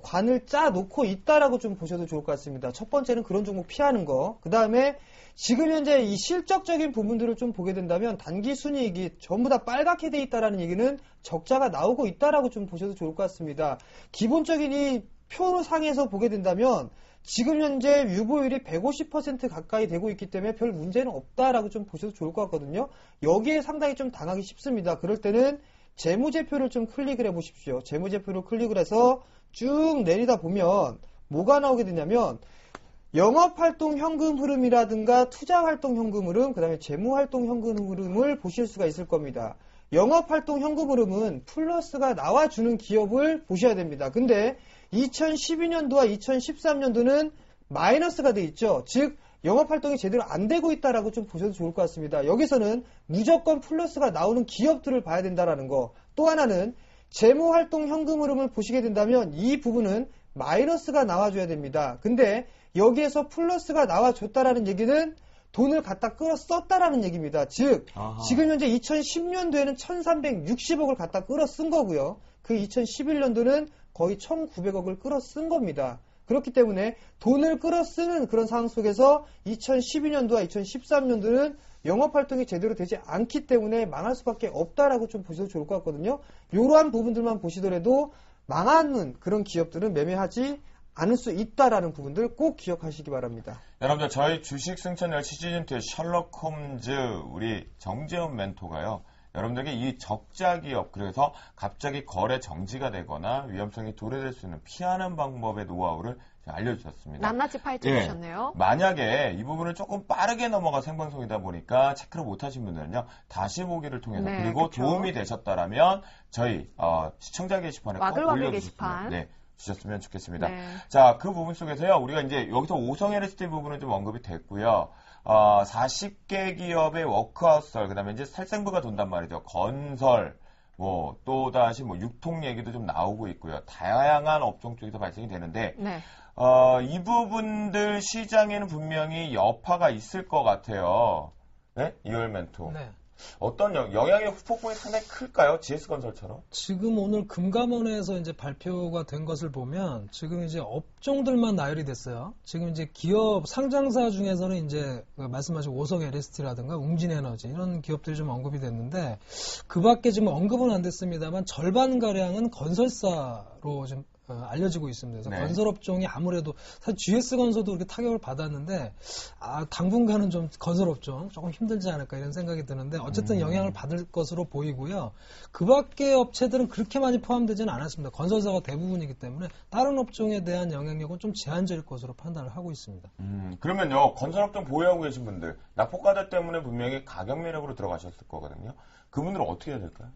관을 짜 놓고 있다라고 좀 보셔도 좋을 것 같습니다. 첫 번째는 그런 종목 피하는 거. 그 다음에 지금 현재 이 실적적인 부분들을 좀 보게 된다면 단기 순이익이 전부 다 빨갛게 돼 있다라는 얘기는 적자가 나오고 있다라고 좀 보셔도 좋을 것 같습니다. 기본적인 이 표상에서 보게 된다면 지금 현재 유보율이 150% 가까이 되고 있기 때문에 별 문제는 없다라고 좀 보셔도 좋을 것 같거든요. 여기에 상당히 좀 당하기 쉽습니다. 그럴 때는 재무제표를 좀 클릭을 해보십시오. 재무제표를 클릭을 해서 쭉 내리다 보면 뭐가 나오게 되냐면 영업활동 현금 흐름이라든가 투자활동 현금 흐름, 그 다음에 재무활동 현금 흐름을 보실 수가 있을 겁니다. 영업활동 현금 흐름은 플러스가 나와주는 기업을 보셔야 됩니다. 근데 2012년도와 2013년도는 마이너스가 돼 있죠. 즉 영업활동이 제대로 안 되고 있다라고 좀 보셔도 좋을 것 같습니다. 여기서는 무조건 플러스가 나오는 기업들을 봐야 된다라는 거. 또 하나는 재무활동 현금 흐름을 보시게 된다면 이 부분은 마이너스가 나와줘야 됩니다. 근데 여기에서 플러스가 나와줬다라는 얘기는 돈을 갖다 끌어 썼다라는 얘기입니다. 즉 지금 현재 2010년도에는 1360억을 갖다 끌어 쓴 거고요. 그 2011년도는 거의 1900억을 끌어 쓴 겁니다. 그렇기 때문에 돈을 끌어 쓰는 그런 상황 속에서 2012년도와 2013년도는 영업활동이 제대로 되지 않기 때문에 망할 수밖에 없다라고 좀 보셔도 좋을 것 같거든요. 이러한 부분들만 보시더라도 망하는 그런 기업들은 매매하지 않을 수 있다라는 부분들 꼭 기억하시기 바랍니다. 여러분들 저희 주식 승천 열시 시즌2의 셜록 홈즈 우리 정재훈 멘토가요. 여러분들에게 이 적자 기업, 그래서 갑자기 거래 정지가 되거나 위험성이 도래될 수 있는 피하는 방법의 노하우를 알려주셨습니다. 낱낱이 파헤쳐 주셨네요. 만약에 이 부분을 조금 빠르게 넘어가 생방송이다 보니까 체크를 못하신 분들은요. 다시 보기를 통해서 네, 그리고 그쵸. 도움이 되셨다라면 저희 시청자 게시판에 꼭 와글와글 올려주셨으면 게시판. 주셨으면 좋겠습니다. 네. 자, 그 부분 속에서요. 우리가 이제 여기서 오성 LST 부분은 좀 언급이 됐고요. 40개 기업의 워크아웃설, 그 다음에 이제 살생부가 돈단 말이죠. 건설, 또다시 유통 얘기도 좀 나오고 있고요. 다양한 업종 쪽에서 발생이 되는데, 네. 이 부분들 시장에는 분명히 여파가 있을 것 같아요. 네? 이월 멘토. 네. 어떤 영향의 후폭풍이 상당히 클까요? GS건설처럼? 지금 오늘 금감원에서 이제 발표가 된 것을 보면 지금 이제 업종들만 나열이 됐어요. 지금 이제 기업 상장사 중에서는 이제 말씀하신 오성 LST라든가 웅진에너지 이런 기업들이 좀 언급이 됐는데 그 밖에 지금 언급은 안 됐습니다만 절반 가량은 건설사로 좀 알려지고 있습니다. 그래서 네. 건설업종이 아무래도 사실 GS건설도 그렇게 타격을 받았는데 당분간은 좀 건설업종 조금 힘들지 않을까 이런 생각이 드는데 어쨌든 영향을 받을 것으로 보이고요. 그 밖의 업체들은 그렇게 많이 포함되지는 않았습니다. 건설사가 대부분이기 때문에 다른 업종에 대한 영향력은 좀 제한적일 것으로 판단을 하고 있습니다. 그러면요. 건설업종 보유하고 계신 분들 낙폭과대 때문에 분명히 가격 매력으로 들어가셨을 거거든요. 그분들은 어떻게 해야 될까요?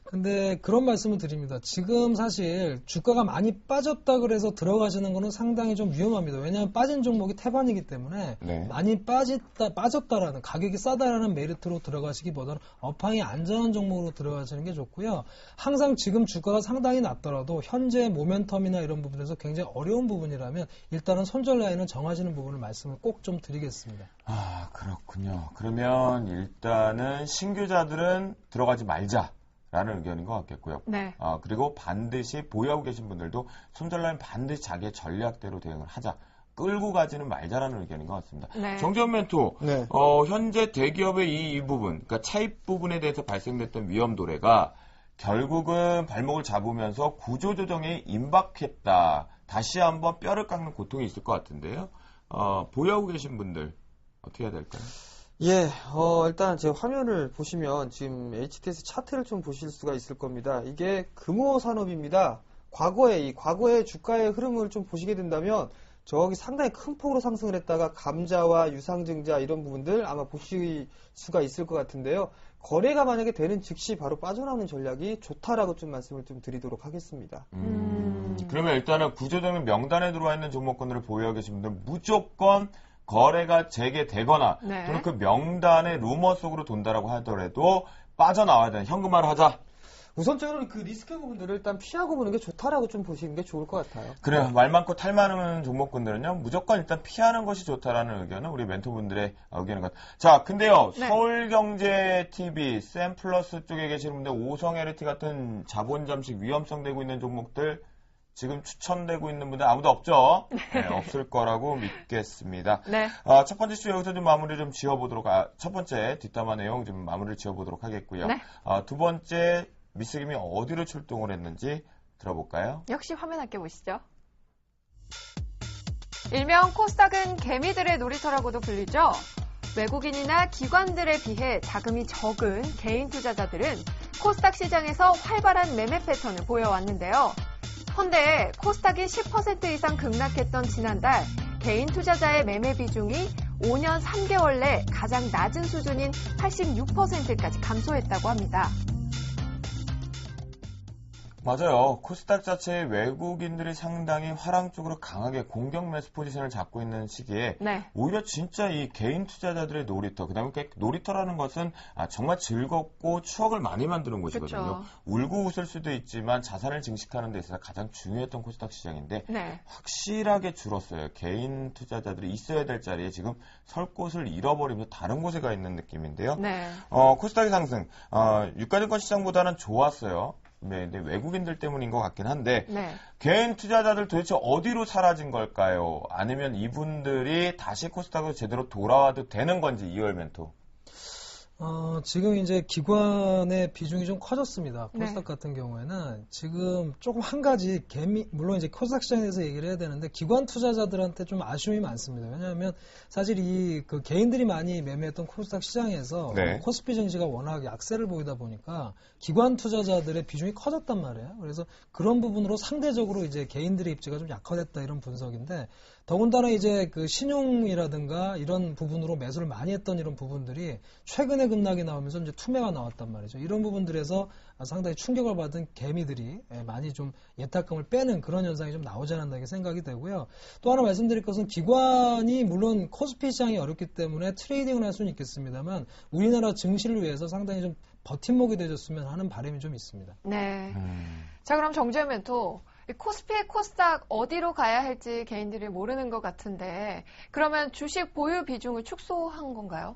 근데 그런 말씀을 드립니다. 지금 사실 주가가 많이 빠졌다 그래서 들어가시는 거는 상당히 좀 위험합니다. 왜냐하면 빠진 종목이 태반이기 때문에 네. 많이 빠졌다라는 가격이 싸다라는 메리트로 들어가시기보다는 업황이 안전한 종목으로 들어가시는 게 좋고요. 항상 지금 주가가 상당히 낮더라도 현재 모멘텀이나 이런 부분에서 굉장히 어려운 부분이라면 일단은 손절 라인을 정하시는 부분을 말씀을 꼭 좀 드리겠습니다. 아, 그렇군요. 그러면 일단은 신규자들은 들어가지 말자라는 의견인 것 같겠고요. 네. 그리고 반드시 보유하고 계신 분들도 손절라인 반드시 자기의 전략대로 대응을 하자. 끌고 가지는 말자라는 의견인 것 같습니다. 네. 정재원 멘토, 네. 현재 대기업의 이 부분, 그러니까 차입 부분에 대해서 발생됐던 위험 도래가 결국은 발목을 잡으면서 구조조정에 임박했다. 다시 한번 뼈를 깎는 고통이 있을 것 같은데요. 보유하고 계신 분들 어떻게 해야 될까요? 예, 일단 제 화면을 보시면 지금 HTS 차트를 좀 보실 수가 있을 겁니다. 이게 금호 산업입니다. 과거의 주가의 흐름을 좀 보시게 된다면 저기 상당히 큰 폭으로 상승을 했다가 감자와 유상증자 이런 부분들 아마 보실 수가 있을 것 같은데요. 거래가 만약에 되는 즉시 바로 빠져나오는 전략이 좋다라고 좀 말씀을 좀 드리도록 하겠습니다. 그러면 일단은 구조적인 명단에 들어와 있는 종목군들을 보유하고 계신 분들은 무조건 거래가 재개되거나 네. 또는 그 명단의 루머 속으로 돈다라고 하더라도 빠져나와야 되는 현금화를 하자. 우선적으로 그 리스크 부분들을 일단 피하고 보는 게 좋다라고 좀 보시는 게 좋을 것 같아요. 그래요. 말 많고 탈 많은 종목군들은요. 무조건 일단 피하는 것이 좋다라는 의견은 우리 멘토분들의 의견인 것 같아요. 자, 근데요. 네. 서울경제TV, 샘플러스 쪽에 계시는 분들 오성 LT 같은 자본 잠식 위험성 되고 있는 종목들 지금 추천되고 있는 분들 아무도 없죠? 네, 없을 거라고 믿겠습니다. 네. 첫 번째 주 여기서 좀 마무리 좀 지어보도록, 첫 번째 뒷담화 내용 좀 마무리를 지어보도록 하겠고요. 네. 두 번째 미스김이 어디로 출동을 했는지 들어볼까요? 역시 화면 함께 보시죠. 일명 코스닥은 개미들의 놀이터라고도 불리죠. 외국인이나 기관들에 비해 자금이 적은 개인 투자자들은 코스닥 시장에서 활발한 매매 패턴을 보여왔는데요. 헌데 코스닥이 10% 이상 급락했던 지난달 개인 투자자의 매매 비중이 5년 3개월 내 가장 낮은 수준인 86%까지 감소했다고 합니다. 맞아요. 코스닥 자체의 외국인들이 상당히 화랑 쪽으로 강하게 공격 매수 포지션을 잡고 있는 시기에 네. 오히려 진짜 이 개인 투자자들의 놀이터, 그다음에 놀이터라는 것은 정말 즐겁고 추억을 많이 만드는 곳이거든요. 그쵸. 울고 웃을 수도 있지만 자산을 증식하는 데 있어서 가장 중요했던 코스닥 시장인데 네. 확실하게 줄었어요. 개인 투자자들이 있어야 될 자리에 지금 설 곳을 잃어버리면서 다른 곳에 가 있는 느낌인데요. 네. 코스닥의 상승, 유가증권 시장보다는 좋았어요. 네, 근데 외국인들 때문인 것 같긴 한데 네. 개인 투자자들 도대체 어디로 사라진 걸까요? 아니면 이분들이 다시 코스닥으로 제대로 돌아와도 되는 건지 이월 멘토. 지금 이제 기관의 비중이 좀 커졌습니다. 네. 코스닥 같은 경우에는 지금 조금 한 가지 물론 이제 코스닥 시장에 대해서 얘기를 해야 되는데 기관 투자자들한테 좀 아쉬움이 많습니다. 왜냐하면 사실 그 개인들이 많이 매매했던 코스닥 시장에서 네. 코스피 증시가 워낙 약세를 보이다 보니까 기관 투자자들의 비중이 커졌단 말이에요. 그래서 그런 부분으로 상대적으로 이제 개인들의 입지가 좀 약화됐다 이런 분석인데 더군다나 이제 그 신용이라든가 이런 부분으로 매수를 많이 했던 이런 부분들이 최근에 급락이 나오면서 이제 투매가 나왔단 말이죠. 이런 부분들에서 상당히 충격을 받은 개미들이 많이 좀 예탁금을 빼는 그런 현상이 좀 나오지 않았나 생각이 되고요. 또 하나 말씀드릴 것은 기관이 물론 코스피 시장이 어렵기 때문에 트레이딩을 할 수는 있겠습니다만 우리나라 증시를 위해서 상당히 좀 버팀목이 되줬으면 하는 바람이 좀 있습니다. 네. 자, 그럼 정재현 멘토. 코스피의 코스닥 어디로 가야 할지 개인들이 모르는 것 같은데 그러면 주식 보유 비중을 축소한 건가요?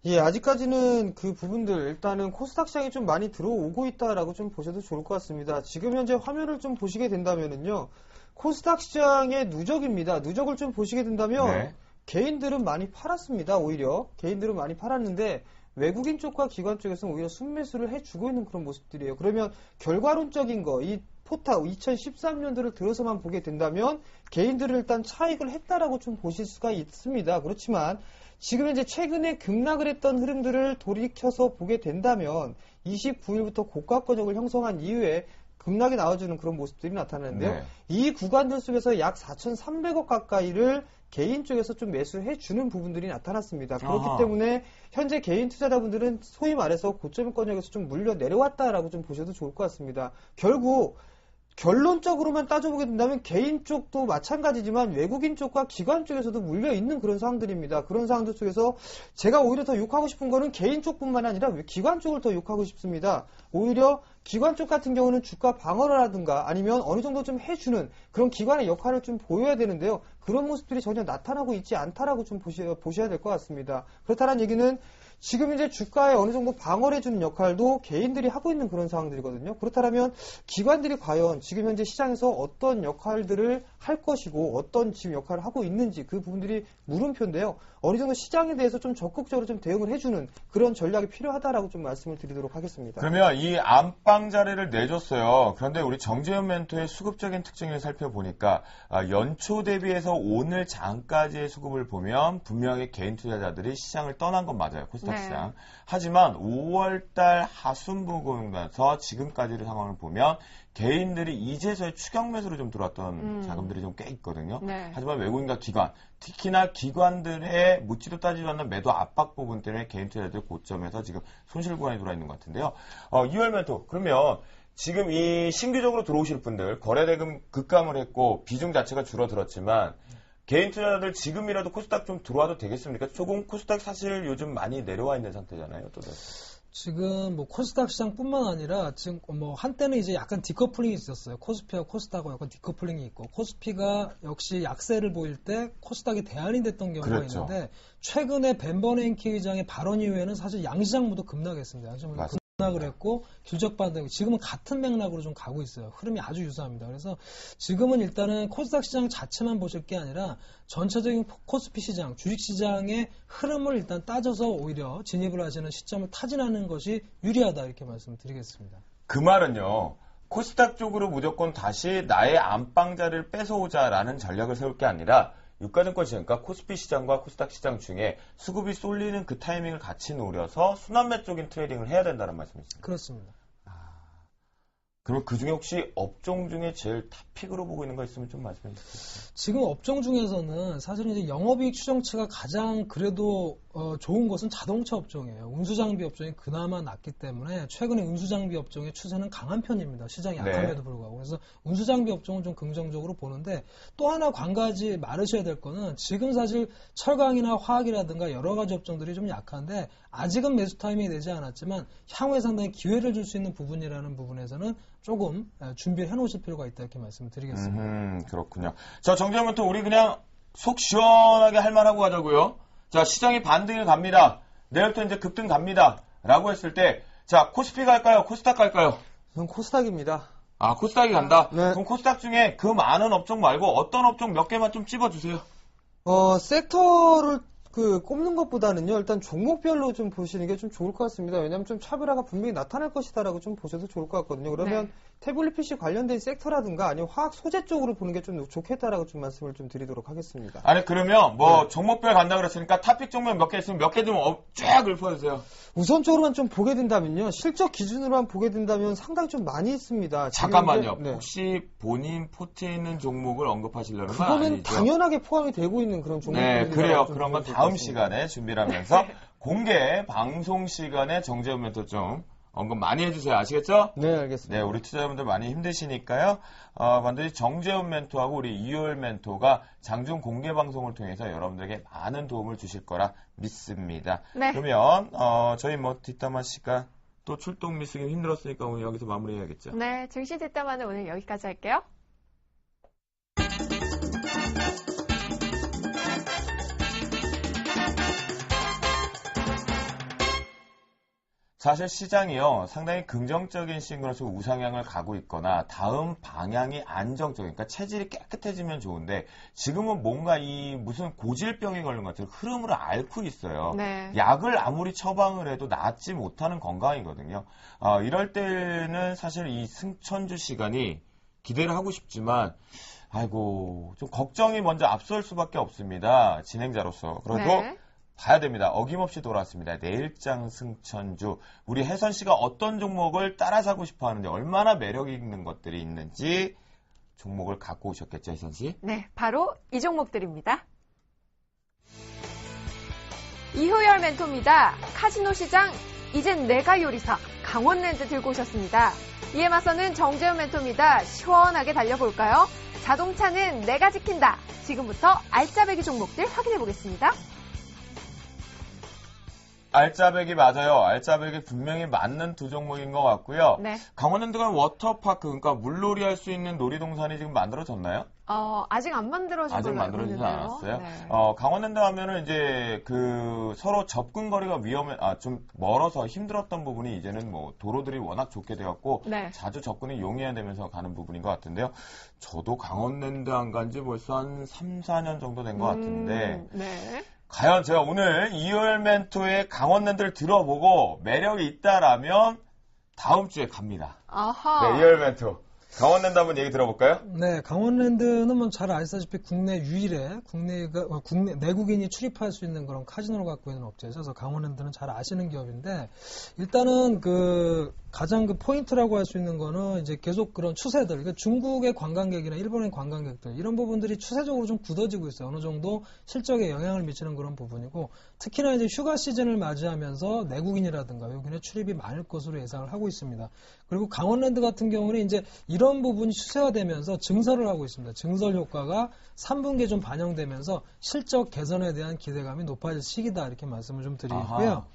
예, 아직까지는 그 부분들 일단은 코스닥 시장이 좀 많이 들어오고 있다라고 좀 보셔도 좋을 것 같습니다. 지금 현재 화면을 좀 보시게 된다면은요. 코스닥 시장의 누적입니다. 누적을 좀 보시게 된다면 네. 개인들은 많이 팔았습니다. 오히려 개인들은 많이 팔았는데 외국인 쪽과 기관 쪽에서는 오히려 순매수를 해주고 있는 그런 모습들이에요. 그러면 결과론적인 거, 이 포타 2013년도를 들어서만 보게 된다면 개인들은 일단 차익을 했다라고 좀 보실 수가 있습니다. 그렇지만 지금 현재 최근에 급락을 했던 흐름들을 돌이켜서 보게 된다면 29일부터 고가권역을 형성한 이후에 급락이 나와주는 그런 모습들이 나타나는데요. 네. 이 구간들 속에서 약 4,300억 가까이를 개인 쪽에서 좀 매수해 주는 부분들이 나타났습니다. 그렇기 아하. 때문에 현재 개인 투자자분들은 소위 말해서 고점권역에서 좀 물려 내려왔다라고 좀 보셔도 좋을 것 같습니다. 결국 결론적으로만 따져보게 된다면 개인 쪽도 마찬가지지만 외국인 쪽과 기관 쪽에서도 물려있는 그런 상황들입니다. 그런 상황들 속에서 제가 오히려 더 욕하고 싶은 거는 개인 쪽뿐만 아니라 기관 쪽을 더 욕하고 싶습니다. 오히려 기관 쪽 같은 경우는 주가 방어라든가 아니면 어느 정도 좀 해주는 그런 기관의 역할을 좀 보여야 되는데요. 그런 모습들이 전혀 나타나고 있지 않다라고 좀 보셔야 될 것 같습니다. 그렇다는 얘기는 지금 이제 주가에 어느 정도 방어를 해주는 역할도 개인들이 하고 있는 그런 상황들이거든요. 그렇다면 기관들이 과연 지금 현재 시장에서 어떤 역할들을 할 것이고 어떤 지금 역할을 하고 있는지 그 부분들이 물음표인데요. 어느 정도 시장에 대해서 좀 적극적으로 좀 대응을 해주는 그런 전략이 필요하다라고 좀 말씀을 드리도록 하겠습니다. 그러면 이 안방 자리를 내줬어요. 그런데 우리 정재현 멘토의 수급적인 특징을 살펴보니까 연초 대비해서 오늘 장까지의 수급을 보면 분명히 개인 투자자들이 시장을 떠난 건 맞아요. 코스닥 시장. 하지만 5월달 하순부 보면서 지금까지의 상황을 보면 개인들이 이제서야 추격 매수로 좀 들어왔던 자금들이 좀 꽤 있거든요. 네. 하지만 외국인과 기관, 특히나 기관들의 묻지도 따지도 않는 매도 압박 부분 때문에 개인 투자자들 고점에서 지금 손실 구간에 들어와 있는 것 같은데요. 2월 멘토, 그러면 지금 이 신규적으로 들어오실 분들 거래대금 급감을 했고 비중 자체가 줄어들었지만 개인 투자자들 지금이라도 코스닥 좀 들어와도 되겠습니까? 조금 코스닥 사실 요즘 많이 내려와 있는 상태잖아요. 또 지금 뭐 코스닥 시장뿐만 아니라 지금 뭐 한때는 이제 약간 디커플링이 있었어요. 코스피와 코스닥하고 약간 디커플링이 있고 코스피가 역시 약세를 보일 때 코스닥이 대안이 됐던 경우가 그렇죠. 있는데 최근에 벤 버냉키 의장의 발언 이후에는 사실 양시장 모두 급락했습니다. 양시장 모두 급락을 했고 균적 반등 지금은 같은 맥락으로 좀 가고 있어요. 흐름이 아주 유사합니다. 그래서 지금은 일단은 코스닥 시장 자체만 보실 게 아니라 전체적인 코스피 시장, 주식 시장의 흐름을 일단 따져서 오히려 진입을 하시는 시점을 타진하는 것이 유리하다 이렇게 말씀드리겠습니다. 그 말은요. 코스닥 쪽으로 무조건 다시 나의 안방 자리를 뺏어오자라는 전략을 세울 게 아니라 유가증권 시장과 코스피 시장과 코스닥 시장 중에 수급이 쏠리는 그 타이밍을 같이 노려서 순환매 쪽인 트레이딩을 해야 된다는 말씀이십니까? 그렇습니다. 그럼 그 중에 혹시 업종 중에 제일 탑픽으로 보고 있는 거 있으면 좀 말씀해 주세요. 지금 업종 중에서는 사실은 이제 영업이익 추정치가 가장 그래도 좋은 것은 자동차 업종이에요. 운수장비 업종이 그나마 낮기 때문에 최근에 운수장비 업종의 추세는 강한 편입니다. 시장이 약함에도 불구하고. 그래서 운수장비 업종은 좀 긍정적으로 보는데 또 하나 한 가지 말으셔야 될 거는 지금 사실 철강이나 화학이라든가 여러 가지 업종들이 좀 약한데 아직은 매수 타이밍이 되지 않았지만 향후에 상당히 기회를 줄 수 있는 부분이라는 부분에서는 조금 준비를 해놓으실 필요가 있다 이렇게 말씀을 드리겠습니다. 그렇군요. 자, 정재현부터 우리 그냥 속 시원하게 할 만하고 가자고요. 자, 시장이 반등을 갑니다. 내일부터 이제 급등 갑니다. 라고 했을 때, 자, 코스피 갈까요? 코스닥 갈까요? 저는 코스닥입니다. 아, 코스닥이 간다? 네. 그럼 코스닥 중에 그 많은 업종 말고 어떤 업종 몇 개만 좀 찝어주세요. 섹터를 꼽는 것보다는요, 일단 종목별로 좀 보시는 게 좀 좋을 것 같습니다. 왜냐하면 좀 차별화가 분명히 나타날 것이다라고 좀 보셔도 좋을 것 같거든요. 그러면 태블릿 PC 관련된 섹터라든가 아니면 화학 소재 쪽으로 보는 게 좀 좋겠다라고 좀 말씀을 좀 드리도록 하겠습니다. 아니, 그러면 종목별 간다 그랬으니까 탑픽 종목 몇 개 있으면 몇 개 좀 쫙 읊어주세요. 우선적으로만 좀 보게 된다면요, 실적 기준으로만 보게 된다면 상당히 좀 많이 있습니다. 잠깐만요. 혹시 본인 포트에 있는 종목을 언급하시려는 건 그거는 아니죠? 당연하게 포함이 되고 있는 그런 종목들입니다. 네, 그래요. 그런 건 다음 시간에 준비를 하면서 공개 방송 시간에 정재훈 멘토 좀 언급 많이 해주세요. 아시겠죠? 네, 알겠습니다. 네, 우리 투자자분들 많이 힘드시니까요. 반드시 정재훈 멘토하고 우리 이효일 멘토가 장중 공개 방송을 통해서 여러분들에게 많은 도움을 주실 거라 믿습니다. 네. 그러면 저희 뒷담화 씨가 또 출동 미스기 힘들었으니까 오늘 여기서 마무리해야겠죠. 네, 증시 뒷담화는 오늘 여기까지 할게요. 사실 시장이요, 상당히 긍정적인 싱글에서 우상향을 가고 있거나 다음 방향이 안정적인, 그러니까 체질이 깨끗해지면 좋은데 지금은 뭔가 무슨 고질병에 걸린 것 같아요. 흐름을 앓고 있어요. 네. 약을 아무리 처방을 해도 낫지 못하는 건강이거든요. 이럴 때는 사실 이 승천주 시간이 기대를 하고 싶지만 아이고 좀 걱정이 먼저 앞설 수밖에 없습니다. 진행자로서. 그래도 봐야 됩니다. 어김없이 돌아왔습니다. 내일장 승천주. 우리 혜선 씨가 어떤 종목을 따라 사고 싶어 하는지, 얼마나 매력 있는 것들이 있는지 종목을 갖고 오셨겠죠, 혜선 씨? 네, 바로 이 종목들입니다. 이효열 멘토입니다. 카지노 시장, 이젠 내가 요리사, 강원랜드 들고 오셨습니다. 이에 맞서는 정재훈 멘토입니다. 시원하게 달려볼까요? 자동차는 내가 지킨다. 지금부터 알짜배기 종목들 확인해 보겠습니다. 알짜배기 맞아요. 알짜배기 분명히 맞는 두 종목인 것 같고요. 네. 강원랜드가 워터파크, 그러니까 물놀이 할 수 있는 놀이동산이 지금 만들어졌나요? 아직 안 만들어진 아직 걸로 알고 만들어지진 있는데요. 않았어요. 네. 강원랜드 하면은 이제 그 서로 접근거리가 좀 멀어서 힘들었던 부분이 이제는 뭐 도로들이 워낙 좋게 되었고 네. 자주 접근이 용이해야 되면서 가는 부분인 것 같은데요. 저도 강원랜드 안 간 지 벌써 한 3, 4년 정도 된 것 같은데 네. 과연 제가 오늘 이효열 멘토의 강원랜드를 들어보고 매력이 있다라면 다음 주에 갑니다. 아하. 네, 이효열 멘토. 강원랜드 한번 얘기 들어볼까요? 네, 강원랜드는 뭐 잘 아시다시피 국내 유일의 내국인이 출입할 수 있는 그런 카지노를 갖고 있는 업체죠. 그래서 강원랜드는 잘 아시는 기업인데 일단은 가장 포인트라고 할 수 있는 거는 이제 계속 그런 추세들, 그러니까 중국의 관광객이나 일본의 관광객들 이런 부분들이 추세적으로 좀 굳어지고 있어요. 어느 정도 실적에 영향을 미치는 그런 부분이고 특히나 이제 휴가 시즌을 맞이하면서 내국인이라든가 외국인의 출입이 많을 것으로 예상을 하고 있습니다. 그리고 강원랜드 같은 경우는 이제 이런 부분이 추세화되면서 증설을 하고 있습니다. 증설 효과가 3분기에 좀 반영되면서 실적 개선에 대한 기대감이 높아질 시기다 이렇게 말씀을 좀 드리겠고요.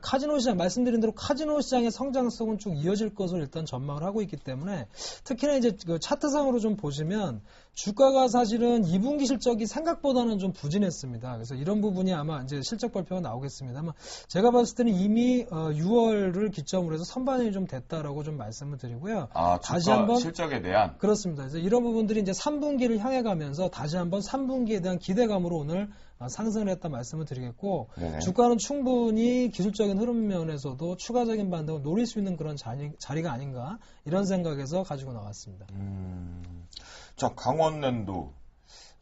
카지노 시장 말씀드린 대로 카지노 시장의 성장성은 쭉 이어질 것으로 일단 전망을 하고 있기 때문에 특히나 이제 그 차트상으로 좀 보시면 주가가 사실은 2분기 실적이 생각보다는 좀 부진했습니다. 그래서 이런 부분이 아마 이제 실적 발표가 나오겠습니다만 제가 봤을 때는 이미 6월을 기점으로 해서 선반영이 좀 됐다라고 좀 말씀을 드리고요. 다시 한번 실적에 대한 그렇습니다. 그래서 이런 부분들이 이제 3분기를 향해 가면서 다시 한번 3분기에 대한 기대감으로 오늘 상승을 했다 말씀을 드리겠고 네네. 주가는 충분히 기술적인 흐름 면에서도 추가적인 반등을 노릴 수 있는 그런 자리가 아닌가 이런 생각에서 가지고 나왔습니다. 자, 강원랜드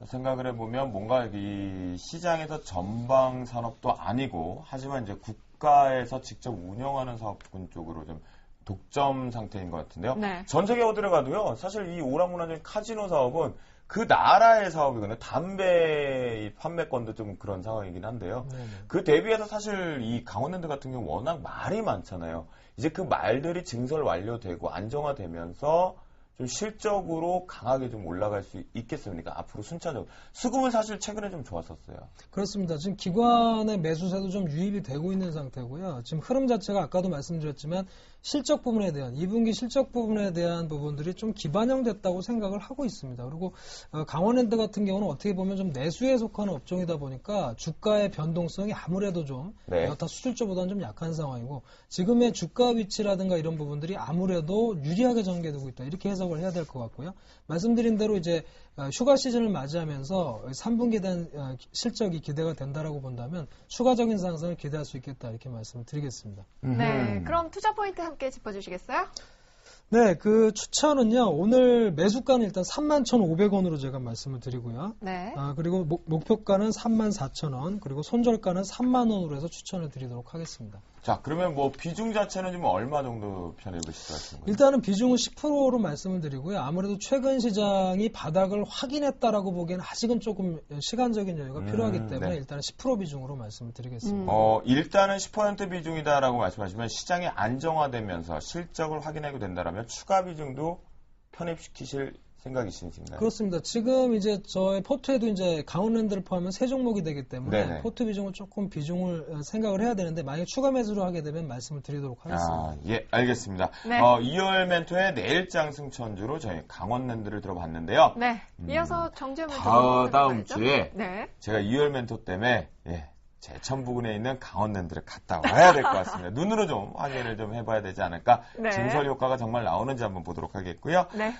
생각을 해보면 뭔가 이 시장에서 전방 산업도 아니고 하지만 이제 국가에서 직접 운영하는 사업군 쪽으로 좀 독점 상태인 것 같은데요. 네. 전 세계 어디를 가도요. 사실 이 오락문화적인 카지노 사업은 그 나라의 사업이거든요. 담배 판매권도 좀 그런 상황이긴 한데요. 네네. 그 대비해서 사실 이 강원랜드 같은 경우 워낙 말이 많잖아요. 이제 그 말들이 증설 완료되고 안정화되면서 좀 실적으로 강하게 좀 올라갈 수 있겠습니까? 앞으로 순차적으로. 수급은 사실 최근에 좀 좋았었어요. 그렇습니다. 지금 기관의 매수세도 좀 유입이 되고 있는 상태고요. 지금 흐름 자체가 아까도 말씀드렸지만 실적 부분에 대한 2분기 실적 부분에 대한 부분들이 좀 기반영됐다고 생각을 하고 있습니다. 그리고 강원랜드 같은 경우는 어떻게 보면 좀 내수에 속하는 업종이다 보니까 주가의 변동성이 아무래도 좀 여타 수출주보다는 좀 약한 상황이고 지금의 주가 위치라든가 이런 부분들이 아무래도 유리하게 전개되고 있다. 이렇게 해석을 해야 될 것 같고요. 말씀드린 대로 이제 휴가 시즌을 맞이하면서 3분기에 대한 실적이 기대가 된다라고 본다면 추가적인 상승을 기대할 수 있겠다 이렇게 말씀을 드리겠습니다. 네, 그럼 투자 포인트 함께 짚어주시겠어요? 네, 그 추천은요. 오늘 매수가는 일단 31,500원으로 제가 말씀을 드리고요. 네. 그리고 목표가는 34,000원, 그리고 손절가는 3만원으로 해서 추천을 드리도록 하겠습니다. 자, 그러면 뭐 비중 자체는 지금 얼마 정도 편입을 시도하시는 거예요? 일단은 비중은 10%로 말씀을 드리고요. 아무래도 최근 시장이 바닥을 확인했다라고 보기에는 아직은 조금 시간적인 여유가 필요하기 때문에 네. 일단은 10% 비중으로 말씀을 드리겠습니다. 일단은 10% 비중이다라고 말씀하시면 시장이 안정화되면서 실적을 확인하게 된다면 추가 비중도 편입시키실 생각이신가요? 그렇습니다. 지금 이제 저의 포트에도 이제 강원랜드를 포함한 세 종목이 되기 때문에 네네. 포트 비중을 조금 비중을 생각을 해야 되는데 만약에 추가 매수를 하게 되면 말씀을 드리도록 하겠습니다. 예, 알겠습니다. 네. 이효열 멘토의 내일장 승천주로 저희 강원랜드를 들어봤는데요. 네. 이어서 정재훈 다음 주에 네. 제가 이효열 멘토 때문에 제천부근에 있는 강원랜드를 갔다 와야 될 것 같습니다. 눈으로 좀 확인을 좀 해봐야 되지 않을까. 네. 증설 효과가 정말 나오는지 한번 보도록 하겠고요. 네.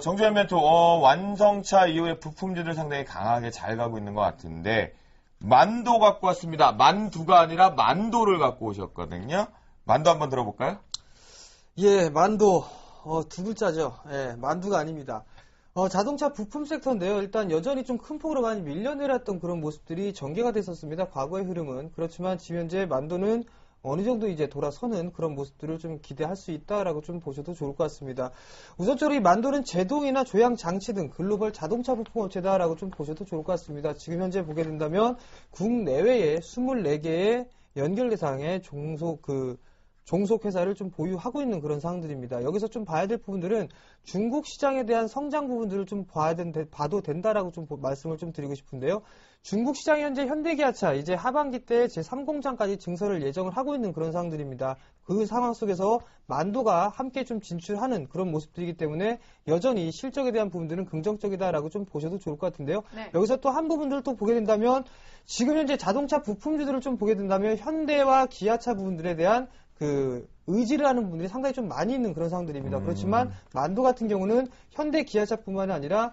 정주현 멘토, 완성차 이후에 부품주들 상당히 강하게 잘 가고 있는 것 같은데, 만도 갖고 왔습니다. 만두가 아니라 만도를 갖고 오셨거든요. 만도 한번 들어볼까요? 예, 만도. 두 글자죠. 예, 만두가 아닙니다. 자동차 부품 섹터인데요. 일단 여전히 좀 큰 폭으로 많이 밀려내렸던 그런 모습들이 전개가 됐었습니다. 과거의 흐름은. 그렇지만 지금 현재 만도는 어느 정도 이제 돌아서는 그런 모습들을 좀 기대할 수 있다라고 좀 보셔도 좋을 것 같습니다. 우선적으로 이 만도는 제동이나 조향 장치 등 글로벌 자동차 부품 업체다라고 좀 보셔도 좋을 것 같습니다. 지금 현재 보게 된다면 국내외에 24개의 연결 대상의 종속 회사를 좀 보유하고 있는 그런 상황들입니다. 여기서 좀 봐야 될 부분들은 중국 시장에 대한 성장 부분들을 좀 봐도 된다라고 좀 말씀을 좀 드리고 싶은데요. 중국 시장이 현재 현대기아차 이제 하반기 때 제3공장까지 증설을 예정을 하고 있는 그런 상황들입니다. 그 상황 속에서 만도가 함께 좀 진출하는 그런 모습들이기 때문에 여전히 실적에 대한 부분들은 긍정적이다라고 좀 보셔도 좋을 것 같은데요. 네. 여기서 또 한 부분들을 또 보게 된다면 지금 현재 자동차 부품주들을 좀 보게 된다면 현대와 기아차 부분들에 대한 의지를 하는 분들이 상당히 좀 많이 있는 그런 상황들입니다. 그렇지만 만도 같은 경우는 현대 기아차뿐만 아니라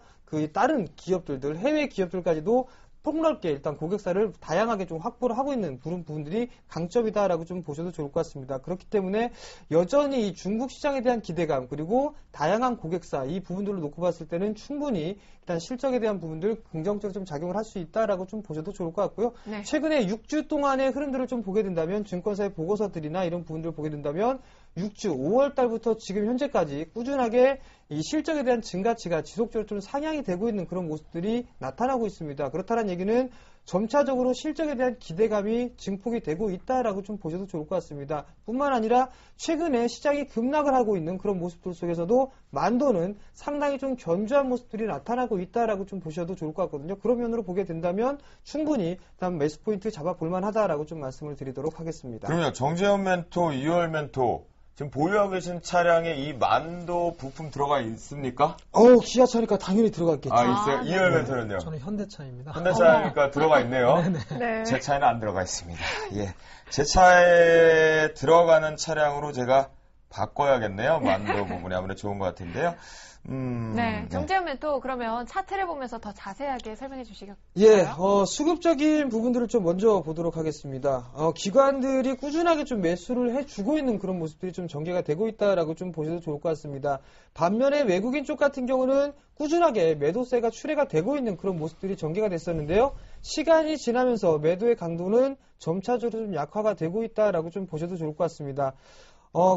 다른 기업들들, 해외 기업들까지도 폭넓게 일단 고객사를 다양하게 좀 확보를 하고 있는 그런 부분들이 강점이다라고 좀 보셔도 좋을 것 같습니다. 그렇기 때문에 여전히 이 중국 시장에 대한 기대감 그리고 다양한 고객사 이 부분들을 놓고 봤을 때는 충분히 일단 실적에 대한 부분들 긍정적으로 좀 작용을 할 수 있다라고 좀 보셔도 좋을 것 같고요. 네. 최근에 6주 동안의 흐름들을 좀 보게 된다면 증권사의 보고서들이나 이런 부분들을 보게 된다면 6주 5월 달부터 지금 현재까지 꾸준하게 이 실적에 대한 증가치가 지속적으로 좀 상향이 되고 있는 그런 모습들이 나타나고 있습니다. 그렇다는 얘기는 점차적으로 실적에 대한 기대감이 증폭이 되고 있다라고 좀 보셔도 좋을 것 같습니다. 뿐만 아니라 최근에 시장이 급락을 하고 있는 그런 모습들 속에서도 만도는 상당히 좀 견조한 모습들이 나타나고 있다라고 좀 보셔도 좋을 것 같거든요. 그런 면으로 보게 된다면 충분히 다음 매수 포인트 잡아볼 만하다라고 좀 말씀을 드리도록 하겠습니다. 그럼요. 정재현 멘토, 이월 멘토 지금 보유하고 계신 차량에 이 만도 부품 들어가 있습니까? 기아차니까 당연히 들어갔겠죠. 있어요. 네. 이월 멘토는요? 저는 현대차입니다. 현대차니까 들어가 있네요. 네. 제 차에는 안 들어가 있습니다. 예. 제 차에 들어가는 차량으로 제가 바꿔야겠네요. 만도 부분이 아무래도 좋은 것 같은데요. 네. 정재현 멘토 그러면 차트를 보면서 더 자세하게 설명해 주시겠어요? 예, 수급적인 부분들을 좀 먼저 보도록 하겠습니다. 기관들이 꾸준하게 좀 매수를 해주고 있는 그런 모습들이 좀 전개가 되고 있다라고 좀 보셔도 좋을 것 같습니다. 반면에 외국인 쪽 같은 경우는 꾸준하게 매도세가 출회가 되고 있는 그런 모습들이 전개가 됐었는데요. 시간이 지나면서 매도의 강도는 점차적으로 좀 약화가 되고 있다라고 좀 보셔도 좋을 것 같습니다.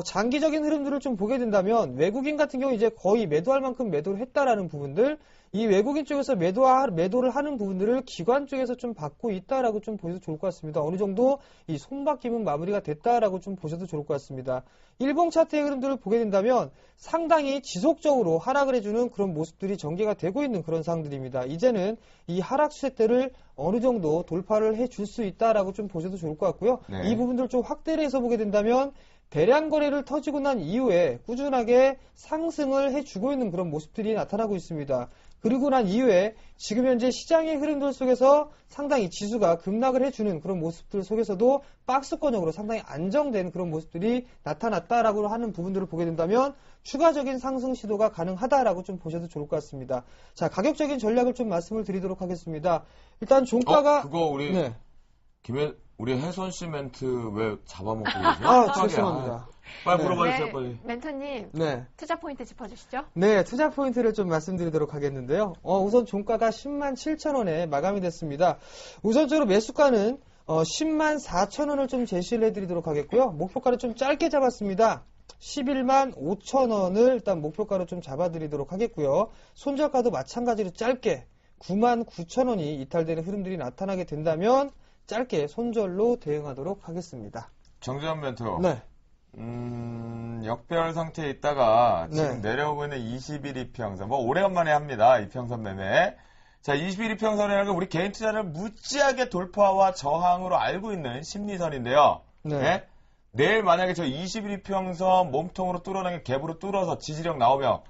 장기적인 흐름들을 좀 보게 된다면 외국인 같은 경우 이제 거의 매도할 만큼 매도를 했다라는 부분들, 이 외국인 쪽에서 매도를 하는 부분들을 기관 쪽에서 좀 받고 있다라고 좀 보셔도 좋을 것 같습니다. 어느 정도 이 손바뀜은 마무리가 됐다라고 좀 보셔도 좋을 것 같습니다. 일봉 차트의 흐름들을 보게 된다면 상당히 지속적으로 하락을 해주는 그런 모습들이 전개가 되고 있는 그런 상황들입니다. 이제는 이 하락 추세대를 어느 정도 돌파를 해줄 수 있다라고 좀 보셔도 좋을 것 같고요. 네. 이 부분들을 좀 확대를 해서 보게 된다면 대량 거래를 터지고 난 이후에 꾸준하게 상승을 해주고 있는 그런 모습들이 나타나고 있습니다. 그리고 난 이후에 지금 현재 시장의 흐름들 속에서 상당히 지수가 급락을 해주는 그런 모습들 속에서도 박스권형으로 상당히 안정된 그런 모습들이 나타났다라고 하는 부분들을 보게 된다면 추가적인 상승 시도가 가능하다라고 좀 보셔도 좋을 것 같습니다. 자, 가격적인 전략을 좀 말씀을 드리도록 하겠습니다. 일단 종가가 그거 우리 네. 우리 혜선 씨 멘트 왜 잡아먹고 계세요? 죄송합니다. 빨리 네. 물어봐 주세요, 빨리. 멘토님 네. 투자 포인트 짚어주시죠. 네, 투자 포인트를 좀 말씀드리도록 하겠는데요. 우선 종가가 10만 7천 원에 마감이 됐습니다. 우선적으로 매수가는 10만 4천 원을 좀 제시를 해드리도록 하겠고요. 목표가를 좀 짧게 잡았습니다. 11만 5천 원을 일단 목표가로 좀 잡아드리도록 하겠고요. 손절가도 마찬가지로 짧게 9만 9천 원이 이탈되는 흐름들이 나타나게 된다면 짧게 손절로 대응하도록 하겠습니다. 정재현 멘토. 네. 역별 상태에 있다가 지금 네. 내려오고 있는 21 이평선. 오래간만에 합니다. 이평선 매매. 자, 21 이평선이라는 건 우리 개인 투자를 무지하게 돌파와 저항으로 알고 있는 심리선인데요. 네. 네? 내일 만약에 저 21 이평선 몸통으로 뚫어내는 갭으로 뚫어서 지지력 나오면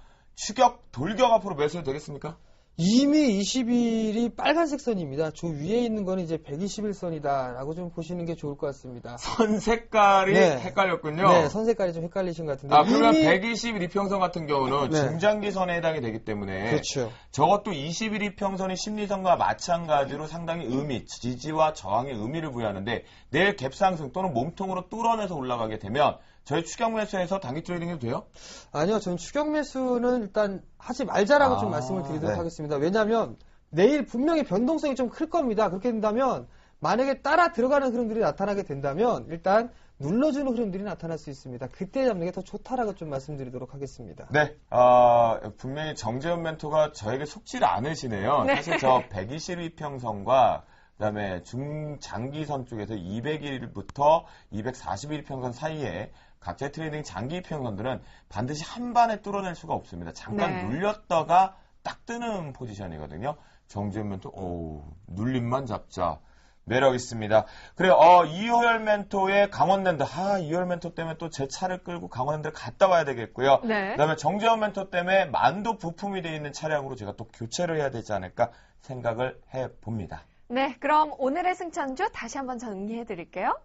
돌격 앞으로 매수해도 되겠습니까? 이미 20일이 빨간색 선입니다. 저 위에 있는 거는 이제 121선이다라고 좀 보시는 게 좋을 것 같습니다. 선 색깔이 네. 헷갈렸군요. 네, 선 색깔이 좀 헷갈리신 것 같은데. 그러면 이미 121 이평선 같은 경우는 네. 중장기선에 해당이 되기 때문에 그렇죠. 저것도 21 이평선이 심리선과 마찬가지로 상당히 지지와 저항의 의미를 부여하는데 내일 갭상승 또는 몸통으로 뚫어내서 올라가게 되면 저희 추격 매수에서 단기 트레이딩 해도 돼요? 아니요, 저는 추격 매수는 일단 하지 말자라고 좀 말씀을 드리도록 네. 하겠습니다. 왜냐하면 내일 분명히 변동성이 좀 클 겁니다. 그렇게 된다면 만약에 따라 들어가는 흐름들이 나타나게 된다면 일단 눌러주는 흐름들이 나타날 수 있습니다. 그때 잡는 게 더 좋다라고 좀 말씀드리도록 하겠습니다. 네, 분명히 정재훈 멘토가 저에게 속지를 않으시네요. 네. 사실 저 121평선과 그다음에 중장기선 쪽에서 200일부터 241평선 사이에 각자의 트레이딩 장기 평선들은 반드시 한 반에 뚫어낼 수가 없습니다. 잠깐 네. 눌렸다가 딱 뜨는 포지션이거든요. 정재훈 멘토, 눌림만 잡자. 매력 있습니다. 그래요. 이효열 멘토의 강원랜드. 이효열 멘토 때문에 또 제 차를 끌고 강원랜드를 갔다 와야 되겠고요. 네. 그다음에 정재훈 멘토 때문에 만도 부품이 되어 있는 차량으로 제가 또 교체를 해야 되지 않을까 생각을 해봅니다. 네, 그럼 오늘의 승천주 다시 한번 정리해 드릴게요.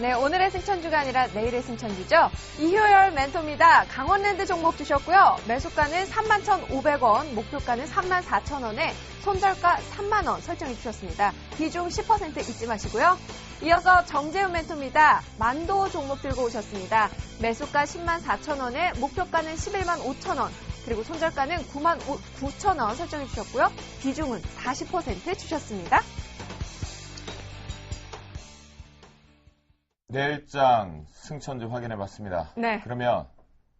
네, 오늘의 승천주가 아니라 내일의 승천주죠. 이효열 멘토입니다. 강원랜드 종목 주셨고요. 매수가는 31,500원, 목표가는 34,000원에 손절가 3만 원 설정해 주셨습니다. 비중 10% 잊지 마시고요. 이어서 정재훈 멘토입니다. 만도 종목 들고 오셨습니다. 매수가 10만 4천원에 목표가는 11만 5천원, 그리고 손절가는 9만 9천원 설정해 주셨고요. 비중은 40% 주셨습니다. 내일장 승천주 확인해 봤습니다. 네. 그러면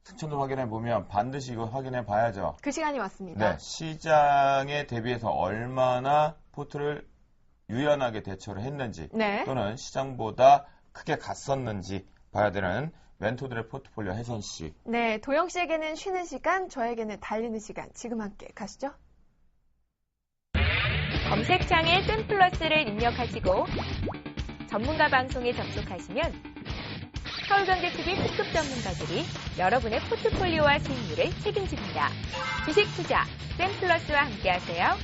승천주 확인해 보면 반드시 이거 확인해 봐야죠. 그 시간이 왔습니다. 네, 시장에 대비해서 얼마나 포트를 유연하게 대처를 했는지 네. 또는 시장보다 크게 갔었는지 봐야 되는 멘토들의 포트폴리오 혜선 씨. 네, 도영 씨에게는 쉬는 시간, 저에게는 달리는 시간. 지금 함께 가시죠. 검색창에 뜬플러스를 입력하시고 전문가 방송에 접속하시면 서울경제TV 특급 전문가들이 여러분의 포트폴리오와 수익률을 책임집니다. 주식 투자 뜬플러스와 함께하세요.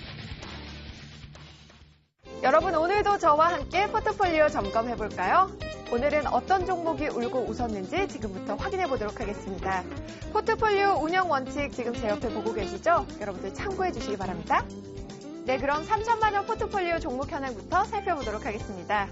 여러분, 오늘도 저와 함께 포트폴리오 점검해볼까요? 오늘은 어떤 종목이 울고 웃었는지 지금부터 확인해 보도록 하겠습니다. 포트폴리오 운영 원칙 지금 제 옆에 보고 계시죠? 여러분들 참고해 주시기 바랍니다. 네, 그럼 3천만 원 포트폴리오 종목 현황부터 살펴보도록 하겠습니다.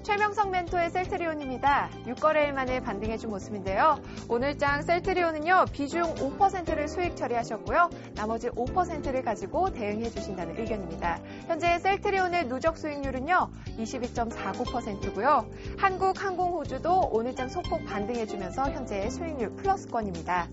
최명성 멘토의 셀트리온입니다. 6거래일 만에 반등해준 모습인데요. 오늘장 셀트리온은요, 비중 5%를 수익 처리하셨고요. 나머지 5%를 가지고 대응해 주신다는 의견입니다. 현재 셀트리온의 누적 수익률은요, 22.49%고요. 한국항공호주도 오늘장 소폭 반등해주면서 현재 수익률 플러스권입니다.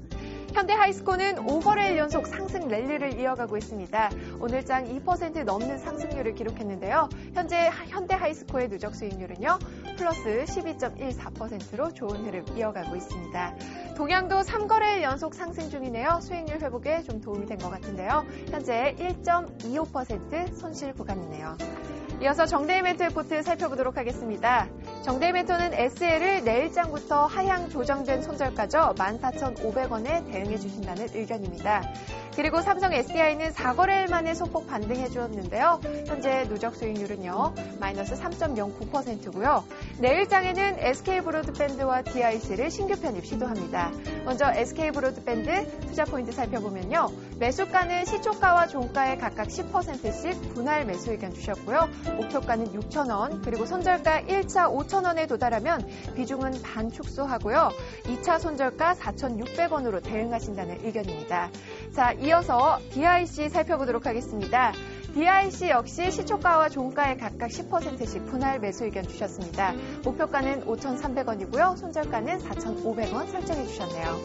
현대하이스코는 5거래일 연속 상승 랠리를 이어가고 있습니다. 오늘장 2% 넘는 상승률을 기록했는데요. 현재 현대하이스코의 누적 수익률은요, 플러스 12.14%로 좋은 흐름 이어가고 있습니다. 동양도 3거래일 연속 상승 중이네요. 수익률 회복에 좀 도움이 된 것 같은데요. 현재 1.25% 손실 구간이네요. 이어서 정대희 멘토의 포트 살펴보도록 하겠습니다. 정대희 멘토는 SL을 내일장부터 하향 조정된 손절가죠. 14,500원에 대응해 주신다는 의견입니다. 그리고 삼성 SDI는 4거래일 만에 소폭 반등해 주었는데요. 현재 누적 수익률은요, 마이너스 3.09%고요. 내일장에는 SK브로드밴드와 DIC를 신규 편입 시도합니다. 먼저 SK브로드밴드 투자 포인트 살펴보면요. 매수가는 시초가와 종가에 각각 10%씩 분할 매수 의견 주셨고요. 목표가는 6,000원, 그리고 손절가 1차 5,000원에 도달하면 비중은 반 축소하고요. 2차 손절가 4,600원으로 대응하신다는 의견입니다. 자, 이어서 DIC 살펴보도록 하겠습니다. DIC 역시 시초가와 종가에 각각 10%씩 분할 매수 의견 주셨습니다. 목표가는 5,300원이고요. 손절가는 4,500원 설정해 주셨네요.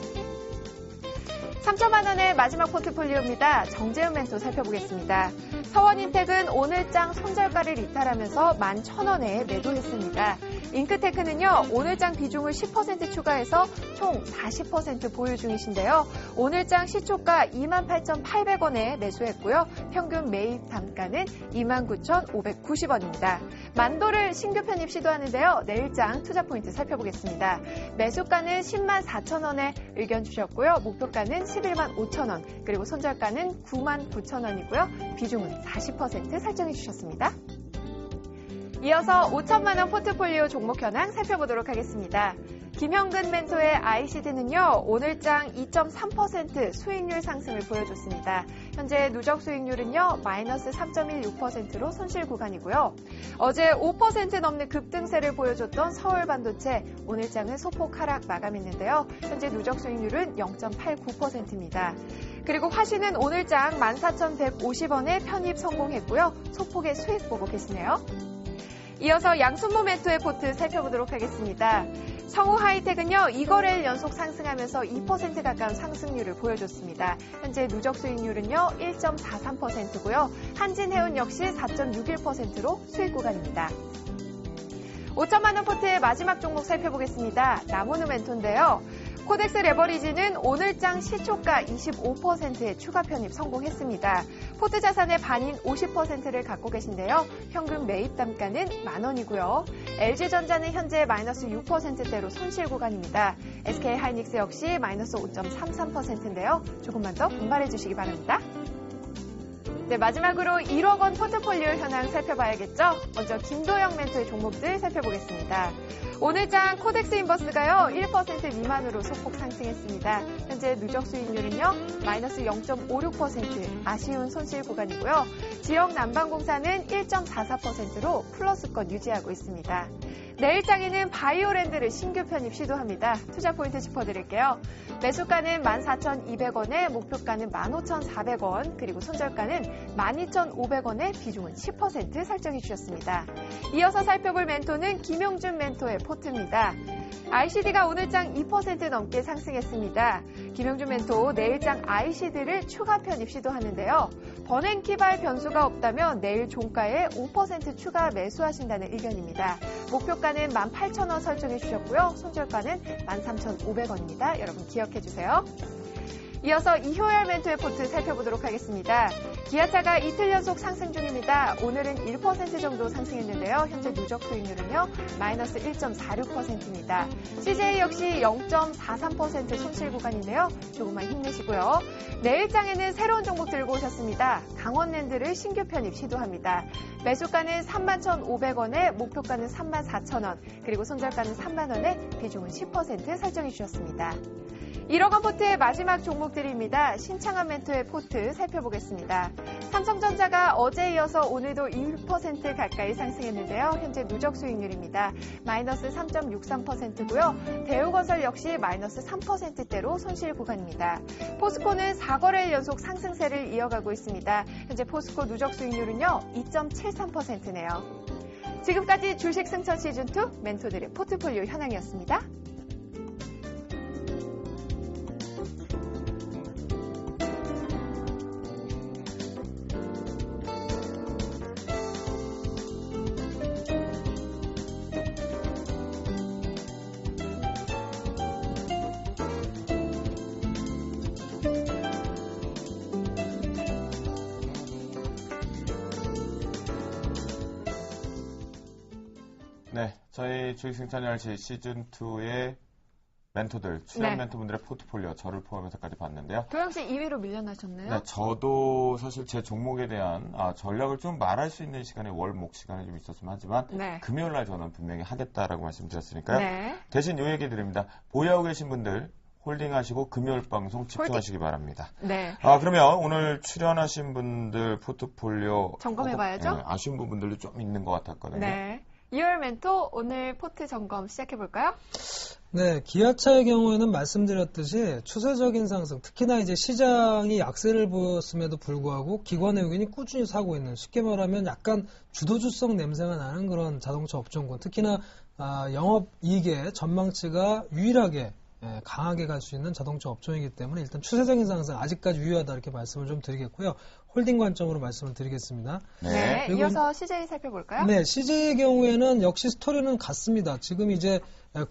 3천만 원의 마지막 포트폴리오입니다. 정재훈 멘토 살펴보겠습니다. 서원인텍은 오늘장 손절가를 이탈하면서 11,000원에 매도했습니다. 잉크테크는요, 오늘장 비중을 10% 추가해서 총 40% 보유 중이신데요. 오늘장 시초가 28,800원에 매수했고요. 평균 매입 단가는 29,590원입니다. 만도를 신규 편입 시도하는데요. 내일장 투자 포인트 살펴보겠습니다. 매수가는 10만 4천원에 의견 주셨고요. 목표가는 11만 5천원, 그리고 손절가는 9만 9천원이고요. 비중은 40% 설정해 주셨습니다. 이어서 5천만 원 포트폴리오 종목 현황 살펴보도록 하겠습니다. 김형근 멘토의 ICD는요, 오늘장 2.3% 수익률 상승을 보여줬습니다. 현재 누적 수익률은요, 마이너스 3.16%로 손실 구간이고요. 어제 5% 넘는 급등세를 보여줬던 서울반도체, 오늘장은 소폭 하락 마감했는데요. 현재 누적 수익률은 0.89%입니다. 그리고 화신은 오늘장 14,150원에 편입 성공했고요. 소폭의 수익 보고 계시네요. 이어서 양순모 멘토의 포트 살펴보도록 하겠습니다. 성우 하이텍은요, 2거래일 연속 상승하면서 2% 가까운 상승률을 보여줬습니다. 현재 누적 수익률은요, 1.43%고요. 한진해운 역시 4.61%로 수익 구간입니다. 5천만 원 포트의 마지막 종목 살펴보겠습니다. 나무누 멘토인데요. 코덱스 레버리지는 오늘장 시초가 25%의 추가 편입 성공했습니다. 포트 자산의 반인 50%를 갖고 계신데요. 현금 매입 단가는 만원이고요. LG전자는 현재 마이너스 6%대로 손실 구간입니다. SK하이닉스 역시 마이너스 5.33%인데요. 조금만 더 분발해 주시기 바랍니다. 네, 마지막으로 1억 원 포트폴리오 현황 살펴봐야겠죠? 먼저 김도영 멘토의 종목들 살펴보겠습니다. 오늘장 코덱스 인버스가요, 1% 미만으로 소폭 상승했습니다. 현재 누적 수익률은요, 마이너스 0.56%, 아쉬운 손실 구간이고요. 지역 난방공사는 1.44%로 플러스권 유지하고 있습니다. 내일장에는 바이오랜드를 신규 편입 시도합니다. 투자 포인트 짚어드릴게요. 매수가는 14,200원에 목표가는 15,400원, 그리고 손절가는 12,500원에 비중은 10% 설정해 주셨습니다. 이어서 살펴볼 멘토는 김용준 멘토의 포트입니다. ICD가 오늘장 2% 넘게 상승했습니다. 김용준 멘토 내일장 ICD를 추가 편입 시도하는데요. 번행키발 변수가 없다면 내일 종가에 5% 추가 매수하신다는 의견입니다. 목표가는 18,000원 설정해 주셨고요. 손절가는 13,500원입니다. 여러분 기억해 주세요. 이어서 이효열 멘토의 포트 살펴보도록 하겠습니다. 기아차가 이틀 연속 상승 중입니다. 오늘은 1% 정도 상승했는데요. 현재 누적 수익률은요, 마이너스 1.46%입니다. CJ 역시 0.43% 손실 구간인데요. 조금만 힘내시고요. 내일장에는 새로운 종목 들고 오셨습니다. 강원랜드를 신규 편입 시도합니다. 매수가는 31,500원에 목표가는 34,000원, 그리고 손절가는 3만원에 비중은 10% 설정해 주셨습니다. 1억 원 포트의 마지막 종목들입니다. 신창한 멘토의 포트 살펴보겠습니다. 삼성전자가 어제에 이어서 오늘도 1% 가까이 상승했는데요. 현재 누적 수익률입니다. 마이너스 3.63%고요. 대우건설 역시 마이너스 3%대로 손실 구간입니다. 포스코는 4거래일 연속 상승세를 이어가고 있습니다. 현재 포스코 누적 수익률은요, 2.73%네요. 지금까지 주식 승천 시즌2 멘토들의 포트폴리오 현황이었습니다. 네, 저희 주식승천열시 시즌2의 멘토들, 출연 네. 멘토분들의 포트폴리오, 저를 포함해서까지 봤는데요. 도영 씨 2위로 밀려나셨나요? 네, 저도 사실 제 종목에 대한 전략을 좀 말할 수 있는 시간에 월목 시간이 좀 있었으면 하지만 네. 금요일날 저는 분명히 하겠다라고 말씀드렸으니까요. 네. 대신 요 얘기 드립니다. 보유하고 계신 분들 홀딩하시고 금요일 방송 집중하시기 바랍니다. 네. 그러면 오늘 출연하신 분들 포트폴리오 점검해봐야죠. 네, 아쉬운 부분들도 좀 있는 것 같았거든요. 네. 이월 멘토 오늘 포트 점검 시작해볼까요? 네, 기아차의 경우에는 말씀드렸듯이 추세적인 상승, 특히나 이제 시장이 약세를 보였음에도 불구하고 기관 외국인이 꾸준히 사고 있는, 쉽게 말하면 약간 주도주성 냄새가 나는 그런 자동차 업종군, 특히나 영업이익의 전망치가 유일하게 강하게 갈 수 있는 자동차 업종이기 때문에 일단 추세적인 상승 아직까지 유효하다 이렇게 말씀을 좀 드리겠고요. 홀딩 관점으로 말씀을 드리겠습니다. 네. 그리고 이어서 CJ 살펴볼까요? 네, CJ의 경우에는 역시 스토리는 같습니다. 지금 이제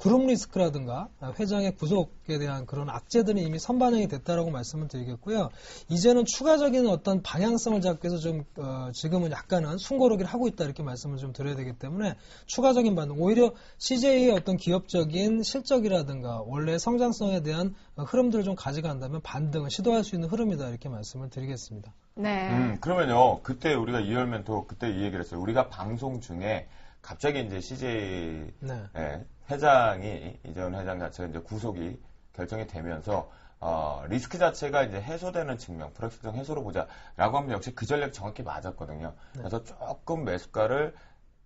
그룹 리스크라든가 회장의 구속에 대한 그런 악재들은 이미 선반영이 됐다라고 말씀을 드리겠고요. 이제는 추가적인 어떤 방향성을 잡기 위해서 좀 지금은 약간은 숨고르기를 하고 있다 이렇게 말씀을 좀 드려야 되기 때문에 추가적인 반응, 오히려 CJ의 어떤 기업적인 실적이라든가 원래 성장성에 대한 흐름들을 좀 가져간다면 반등을 시도할 수 있는 흐름이다 이렇게 말씀을 드리겠습니다. 네. 그러면요, 그때 우리가 이월 멘토 그때 이 얘기를 했어요. 우리가 방송 중에 갑자기 이제 CJ 네. 회장이 이재훈 회장 자체가 이제 구속이 결정이 되면서 리스크 자체가 이제 해소되는 측면, 불확실성 해소로 보자라고 하면 역시 그 전략 정확히 맞았거든요. 그래서 조금 매수가를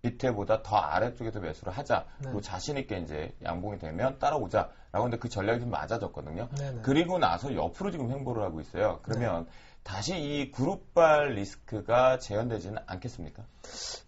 밑에보다 더 아래쪽에서 매수를 하자. 그리고 자신 있게 이제 양봉이 되면 따라오자라고 근데 그 전략이 좀 맞아졌거든요. 네네. 그리고 나서 옆으로 지금 횡보를 하고 있어요. 그러면 다시 이 그룹발 리스크가 재현되지는 않겠습니까?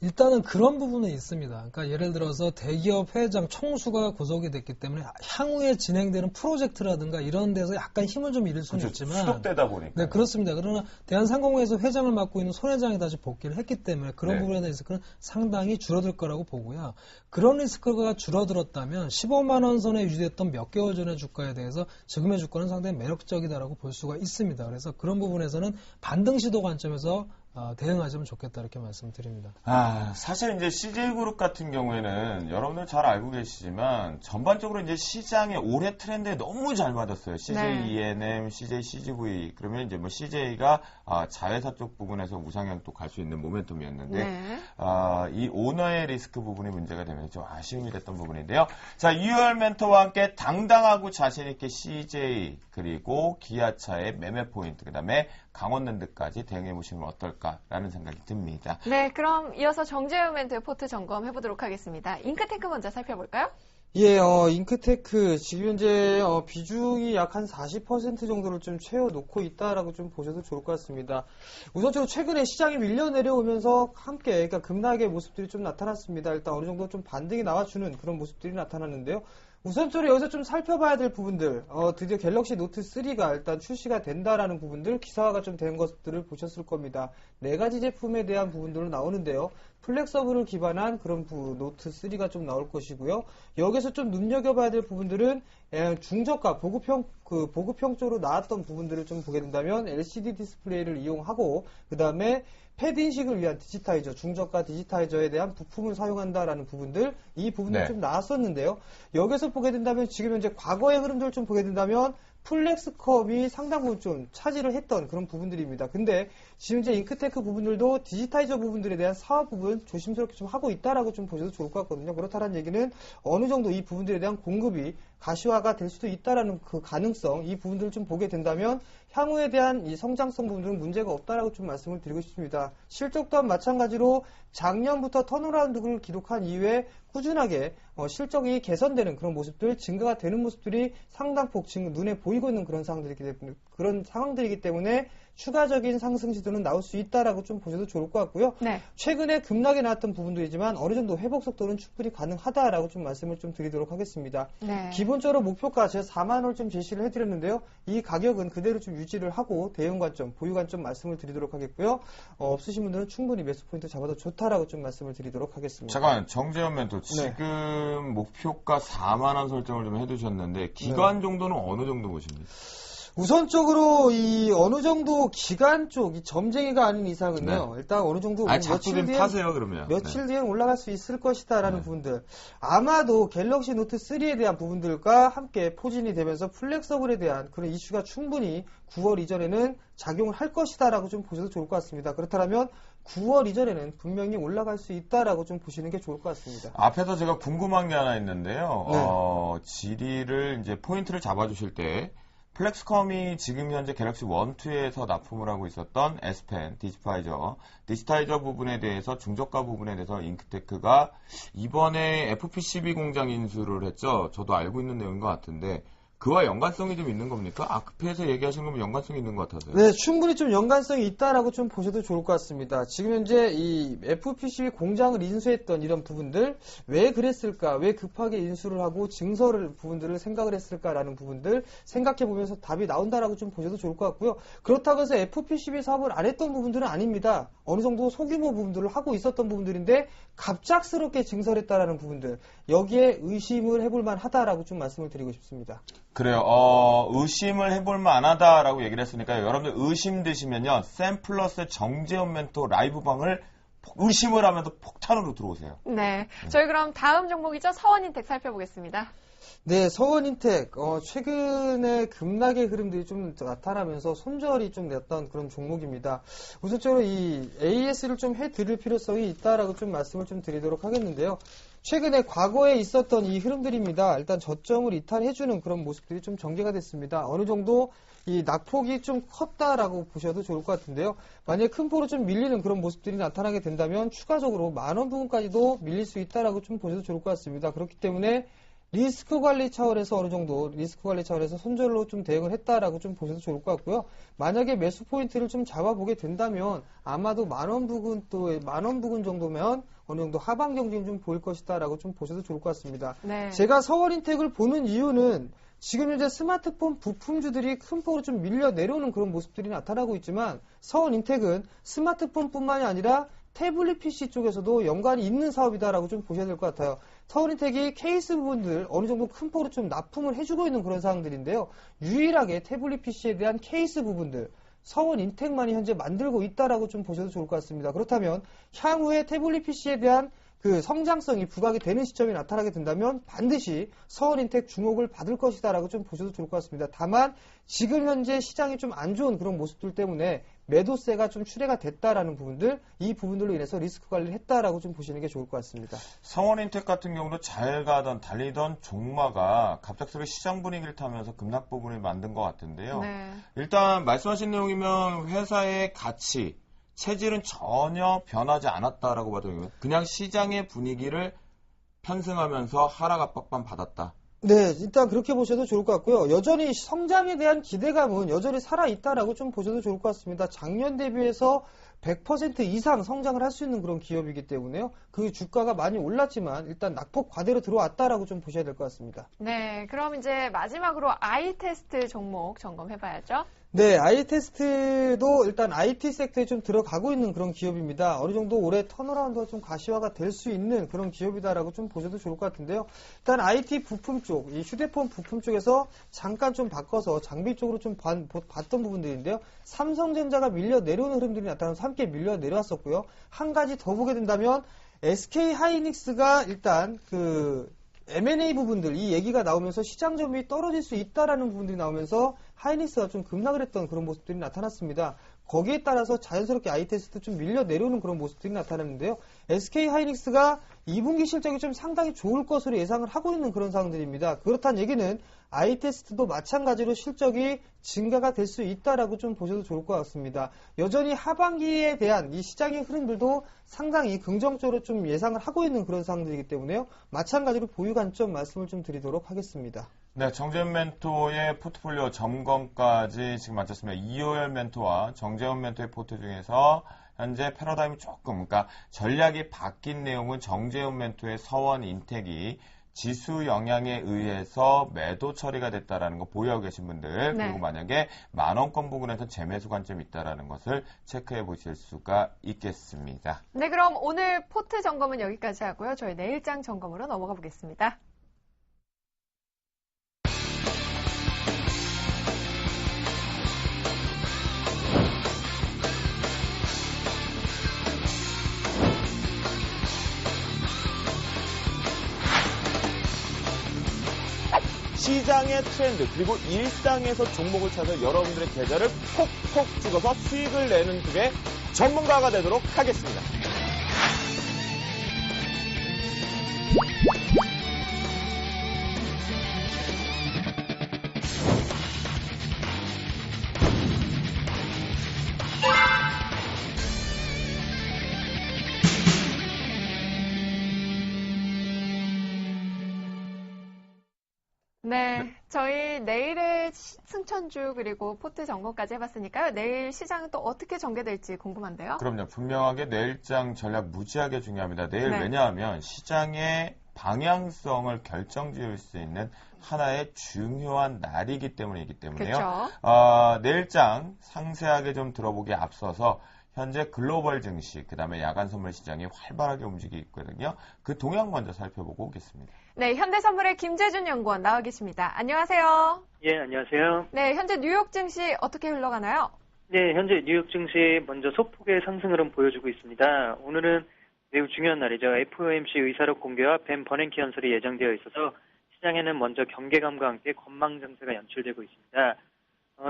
일단은 그런 부분은 있습니다. 그러니까 예를 들어서 대기업 회장 총수가 구속이 됐기 때문에 향후에 진행되는 프로젝트라든가 이런 데서 약간 힘을 좀 잃을 수는 그렇죠. 있지만 수독되다 보니까. 네, 그렇습니다. 그러나 대한상공회에서 회장을 맡고 있는 손 회장이 다시 복귀를 했기 때문에 그런 네. 부분에 대해서 상당히 줄어들 거라고 보고요. 그런 리스크가 줄어들었다면 15만 원 선에 유지됐던 몇 개월 전의 주가에 대해서 지금의 주가는 상당히 매력적이다라고 볼 수가 있습니다. 그래서 그런 부분에서는 반등 시도 관점에서 대응하시면 좋겠다 이렇게 말씀드립니다. 사실 이제 CJ그룹 같은 경우에는 여러분들 잘 알고 계시지만 전반적으로 이제 시장의 올해 트렌드에 너무 잘 맞았어요. CJ ENM, CJ CGV 그러면 이제 뭐 CJ가 자회사 쪽 부분에서 우상향 또 갈 수 있는 모멘텀이었는데 이 오너의 리스크 부분이 문제가 되면서 좀 아쉬움이 됐던 부분인데요. 자, 유열 멘토와 함께 당당하고 자신 있게 CJ 그리고 기아차의 매매 포인트 그다음에 강원랜드까지 대응해 보시면 어떨까라는 생각이 듭니다. 네, 그럼 이어서 정재훈 멘토의 포트 점검해 보도록 하겠습니다. 잉크테크 먼저 살펴볼까요? 예, 잉크테크 지금 현재 비중이 약 한 40% 정도를 좀 채워놓고 있다라고 좀 보셔도 좋을 것 같습니다. 우선적으로 최근에 시장이 밀려 내려오면서 함께 그러니까 급락의 모습들이 좀 나타났습니다. 일단 어느 정도 좀 반등이 나와주는 그런 모습들이 나타났는데요. 우선적으로 여기서 좀 살펴봐야 될 부분들, 드디어 갤럭시 노트 3가 일단 출시가 된다라는 부분들, 기사화가 좀 된 것들을 보셨을 겁니다. 4가지 제품에 대한 부분들로 나오는데요. 플렉서블을 기반한 그런 노트 3가 좀 나올 것이고요. 여기서 좀 눈여겨봐야 될 부분들은 중저가 보급형 쪽으로 나왔던 부분들을 좀 보게 된다면 LCD 디스플레이를 이용하고 그 다음에 패드 인식을 위한 디지타이저, 중저가 디지타이저에 대한 부품을 사용한다라는 부분들, 이 부분들이 좀 나왔었는데요. 여기서 보게 된다면 지금 현재 과거의 흐름들을 좀 보게 된다면 플렉스컴이 상당 부분 좀 차지를 했던 그런 부분들입니다. 근데 지금 이제 잉크테크 부분들도 디지타이저 부분들에 대한 사업 부분 조심스럽게 좀 하고 있다라고 좀 보셔도 좋을 것 같거든요. 그렇다는 얘기는 어느 정도 이 부분들에 대한 공급이 가시화가 될 수도 있다라는 그 가능성, 이 부분들을 좀 보게 된다면 향후에 대한 이 성장성 부분들은 문제가 없다라고 좀 말씀을 드리고 싶습니다. 실적 또한 마찬가지로 작년부터 턴어라운드를 기록한 이후에 꾸준하게 실적이 개선되는 그런 모습들, 증가가 되는 모습들이 상당폭 지금 눈에 보이고 있는 그런 상황들이기 때문에 추가적인 상승 시도는 나올 수 있다라고 좀 보셔도 좋을 것 같고요. 네. 최근에 급락이 나왔던 부분들이지만 어느 정도 회복 속도는 충분히 가능하다라고 좀 말씀을 좀 드리도록 하겠습니다. 네. 기본적으로 목표가 제가 4만 원을 좀 제시를 해드렸는데요. 이 가격은 그대로 좀 유지를 하고 대응 관점, 보유 관점 말씀을 드리도록 하겠고요. 없으신 분들은 충분히 매수 포인트 잡아도 좋다라고 좀 말씀을 드리도록 하겠습니다. 잠깐 정재현 멘토 지금 목표가 4만 원 설정을 좀 해두셨는데 기간 정도는 어느 정도 보십니까? 우선적으로 이 어느 정도 기간 쪽 이 점쟁이가 아닌 이상은요. 일단 어느 정도 며칠 뒤에 타세요 그러면. 며칠 뒤에 올라갈 수 있을 것이다라는 부분들. 아마도 갤럭시 노트 3에 대한 부분들과 함께 포진이 되면서 플렉서블에 대한 그런 이슈가 충분히 9월 이전에는 작용을 할 것이다라고 좀 보셔도 좋을 것 같습니다. 그렇다면 9월 이전에는 분명히 올라갈 수 있다라고 좀 보시는 게 좋을 것 같습니다. 앞에서 제가 궁금한 게 하나 있는데요. 지리를 이제 포인트를 잡아주실 때 플렉스컴이 지금 현재 갤럭시 1, 2에서 납품을 하고 있었던 S펜, 디지타이저 부분에 대해서 중저가 부분에 대해서 잉크테크가 이번에 FPCB 공장 인수를 했죠. 저도 알고 있는 내용인 것 같은데 그와 연관성이 좀 있는 겁니까? 앞에서 얘기하신 거면 연관성이 있는 것 같아서요. 네, 충분히 좀 연관성이 있다라고 좀 보셔도 좋을 것 같습니다. 지금 현재 이 FPCB 공장을 인수했던 이런 부분들 왜 그랬을까? 왜 급하게 인수를 하고 증설을 부분들을 생각을 했을까라는 부분들 생각해 보면서 답이 나온다라고 좀 보셔도 좋을 것 같고요. 그렇다고 해서 FPCB 사업을 안 했던 부분들은 아닙니다. 어느 정도 소규모 부분들을 하고 있었던 부분들인데 갑작스럽게 증설했다라는 부분들 여기에 의심을 해볼 만하다라고 좀 말씀을 드리고 싶습니다. 그래요. 의심을 해볼 만하다라고 얘기를 했으니까 여러분들 의심 드시면요. 샘플러스 정재현 멘토 라이브 방을 의심을 하면서 폭탄으로 들어오세요. 네. 저희 그럼 다음 종목이죠. 서원인텍 살펴보겠습니다. 네, 서원인텍 최근에 급락의 흐름들이 좀 나타나면서 손절이 좀 냈던 그런 종목입니다. 우선적으로 이 AS를 좀 해드릴 필요성이 있다라고 좀 말씀을 좀 드리도록 하겠는데요. 최근에 과거에 있었던 이 흐름들입니다. 일단 저점을 이탈해주는 그런 모습들이 좀 전개가 됐습니다. 어느 정도 이 낙폭이 좀 컸다라고 보셔도 좋을 것 같은데요. 만약에 큰 폭으로 좀 밀리는 그런 모습들이 나타나게 된다면 추가적으로 10,000원 부분까지도 밀릴 수 있다라고 좀 보셔도 좋을 것 같습니다. 그렇기 때문에 리스크 관리 차원에서 어느 정도 리스크 관리 차원에서 손절로 좀 대응을 했다라고 좀 보셔도 좋을 것 같고요. 만약에 매수 포인트를 좀 잡아보게 된다면 아마도 10,000원 부근 또 10,000원 부근 정도면 어느 정도 하방 경쟁이 좀 보일 것이다라고 좀 보셔도 좋을 것 같습니다. 네. 제가 서원인텍을 보는 이유는 지금 현재 스마트폰 부품주들이 큰 폭으로 좀 밀려 내려오는 그런 모습들이 나타나고 있지만 서원인텍은 스마트폰뿐만이 아니라 태블릿 PC 쪽에서도 연관이 있는 사업이다라고 좀 보셔야 될 것 같아요. 서원인텍이 케이스 부분들 어느 정도 큰 폭으로 좀 납품을 해주고 있는 그런 상황들인데요. 유일하게 태블릿 PC에 대한 케이스 부분들 서원인텍만이 현재 만들고 있다라고 좀 보셔도 좋을 것 같습니다. 그렇다면 향후에 태블릿 PC에 대한 그 성장성이 부각이 되는 시점이 나타나게 된다면 반드시 서원인텍 주목을 받을 것이다라고 좀 보셔도 좋을 것 같습니다. 다만 지금 현재 시장이 좀 안 좋은 그런 모습들 때문에 매도세가 좀 출회가 됐다라는 부분들, 이 부분들로 인해서 리스크 관리를 했다라고 좀 보시는 게 좋을 것 같습니다. 서원인텍 같은 경우도 잘 가던 달리던 종마가 갑작스럽게 시장 분위기를 타면서 급락 부분을 만든 것 같은데요. 네. 일단 말씀하신 내용이면 회사의 가치, 체질은 전혀 변하지 않았다라고 봐도 되고요. 그냥 시장의 분위기를 편승하면서 하락 압박만 받았다. 네, 일단 그렇게 보셔도 좋을 것 같고요. 여전히 성장에 대한 기대감은 여전히 살아있다라고 좀 보셔도 좋을 것 같습니다. 작년 대비해서 100% 이상 성장을 할 수 있는 그런 기업이기 때문에요. 그 주가가 많이 올랐지만 일단 낙폭 과대로 들어왔다라고 좀 보셔야 될 것 같습니다. 네, 그럼 이제 마지막으로 아이테스트 종목 점검해봐야죠. 네, 아이테스트도 일단 IT 섹터에 좀 들어가고 있는 그런 기업입니다. 어느 정도 올해 턴어라운드가 좀 가시화가 될 수 있는 그런 기업이다라고 좀 보셔도 좋을 것 같은데요. 일단 IT 부품 쪽, 이 휴대폰 부품 쪽에서 잠깐 좀 바꿔서 장비 쪽으로 좀 봤던 부분들인데요. 삼성전자가 밀려 내려오는 흐름들이 나타나면서 함께 밀려 내려왔었고요. 한 가지 더 보게 된다면 SK 하이닉스가 일단 그 M&A 부분들, 이 얘기가 나오면서 시장 점유율이 떨어질 수 있다라는 부분들이 나오면서 하이닉스가 좀 급락을 했던 그런 모습들이 나타났습니다. 거기에 따라서 자연스럽게 아이테스트 좀 밀려 내려오는 그런 모습들이 나타났는데요. SK 하이닉스가 2분기 실적이 좀 상당히 좋을 것으로 예상을 하고 있는 그런 상황들입니다. 그렇다는 얘기는 아이테스트도 마찬가지로 실적이 증가가 될 수 있다라고 좀 보셔도 좋을 것 같습니다. 여전히 하반기에 대한 이 시장의 흐름들도 상당히 긍정적으로 좀 예상을 하고 있는 그런 상황들이기 때문에요. 마찬가지로 보유 관점 말씀을 좀 드리도록 하겠습니다. 네, 정재훈 멘토의 포트폴리오 점검까지 지금 마쳤습니다. 이호열 멘토와 정재훈 멘토의 포트 중에서 현재 패러다임이 조금, 그러니까 전략이 바뀐 내용은 정재훈 멘토의 서원인텍이 지수 영향에 의해서 매도 처리가 됐다라는 거 보유하고 계신 분들, 네. 그리고 만약에 만원권 부근에서 재매수 관점이 있다라는 것을 체크해 보실 수가 있겠습니다. 네, 그럼 오늘 포트 점검은 여기까지 하고요. 저희 내일장 점검으로 넘어가 보겠습니다. 시장의 트렌드 그리고 일상에서 종목을 찾아 여러분들의 계좌를 콕콕 찍어서 수익을 내는 쪽의 전문가가 되도록 하겠습니다. 네, 저희 내일의 승천주 그리고 포트 점검까지 해봤으니까요. 내일 시장은 또 어떻게 전개될지 궁금한데요. 그럼요. 분명하게 내일장 전략 무지하게 중요합니다. 내일 네. 왜냐하면 시장의 방향성을 결정지을 수 있는 하나의 중요한 날이기 때문이에요. 그렇죠. 내일장 상세하게 좀 들어보기에 앞서서 현재 글로벌 증시, 그 다음에 야간 선물 시장이 활발하게 움직이고 있거든요. 그 동향 먼저 살펴보고 오겠습니다. 네, 현대선물의 김재준 연구원 나와 계십니다. 안녕하세요. 예, 안녕하세요. 네, 현재 뉴욕 증시 어떻게 흘러가나요? 네, 현재 뉴욕 증시 먼저 소폭의 상승 흐름 보여주고 있습니다. 오늘은 매우 중요한 날이죠. FOMC 의사록 공개와 벤 버냉키 연설이 예정되어 있어서 시장에는 먼저 경계감과 함께 건망 장세가 연출되고 있습니다.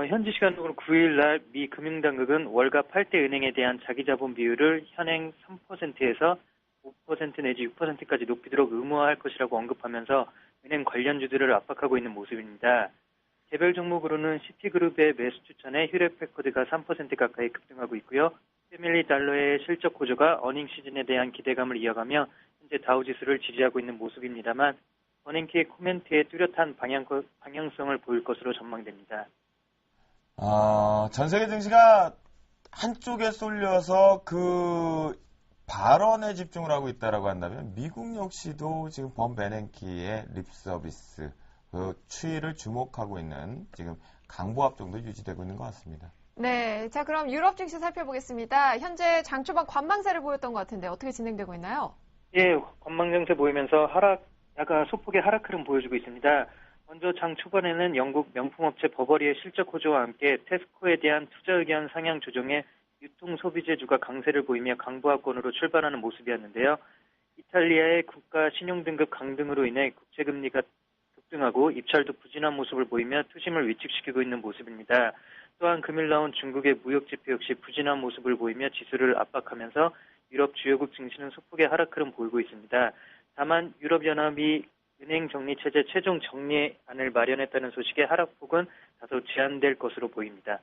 현지 시간으로 9일 날 미 금융당국은 월가 8대 은행에 대한 자기자본 비율을 현행 3%에서 5% 내지 6%까지 높이도록 의무화할 것이라고 언급하면서 은행 관련주들을 압박하고 있는 모습입니다. 개별 종목으로는 시티그룹의 매수 추천에 휴렛패커드가 3% 가까이 급등하고 있고요. 패밀리 달러의 실적 고조가 어닝 시즌에 대한 기대감을 이어가며 현재 다우지수를 지지하고 있는 모습입니다만 버냉키의 코멘트에 뚜렷한 방향성을 보일 것으로 전망됩니다. 전 세계 증시가 한쪽에 쏠려서 그 발언에 집중을 하고 있다라고 한다면 미국 역시도 지금 번 베냉키의 립서비스 그 추이를 주목하고 있는 지금 강보합 정도 유지되고 있는 것 같습니다. 네, 자 그럼 유럽 증시 살펴보겠습니다. 현재 장 초반 관망세를 보였던 것 같은데 어떻게 진행되고 있나요? 예, 관망장세 보이면서 약간 소폭의 하락 흐름 보여주고 있습니다. 먼저 장 초반에는 영국 명품업체 버버리의 실적 호조와 함께 테스코에 대한 투자 의견 상향 조정에 유통 소비재주가 강세를 보이며 강보합권으로 출발하는 모습이었는데요. 이탈리아의 국가 신용등급 강등으로 인해 국채금리가 급등하고 입찰도 부진한 모습을 보이며 투심을 위축시키고 있는 모습입니다. 또한 금일 나온 중국의 무역지표 역시 부진한 모습을 보이며 지수를 압박하면서 유럽 주요국 증시는 소폭의 하락 흐름 보이고 있습니다. 다만 유럽연합이 은행 정리체제 최종 정리안을 마련했다는 소식에 하락폭은 다소 제한될 것으로 보입니다.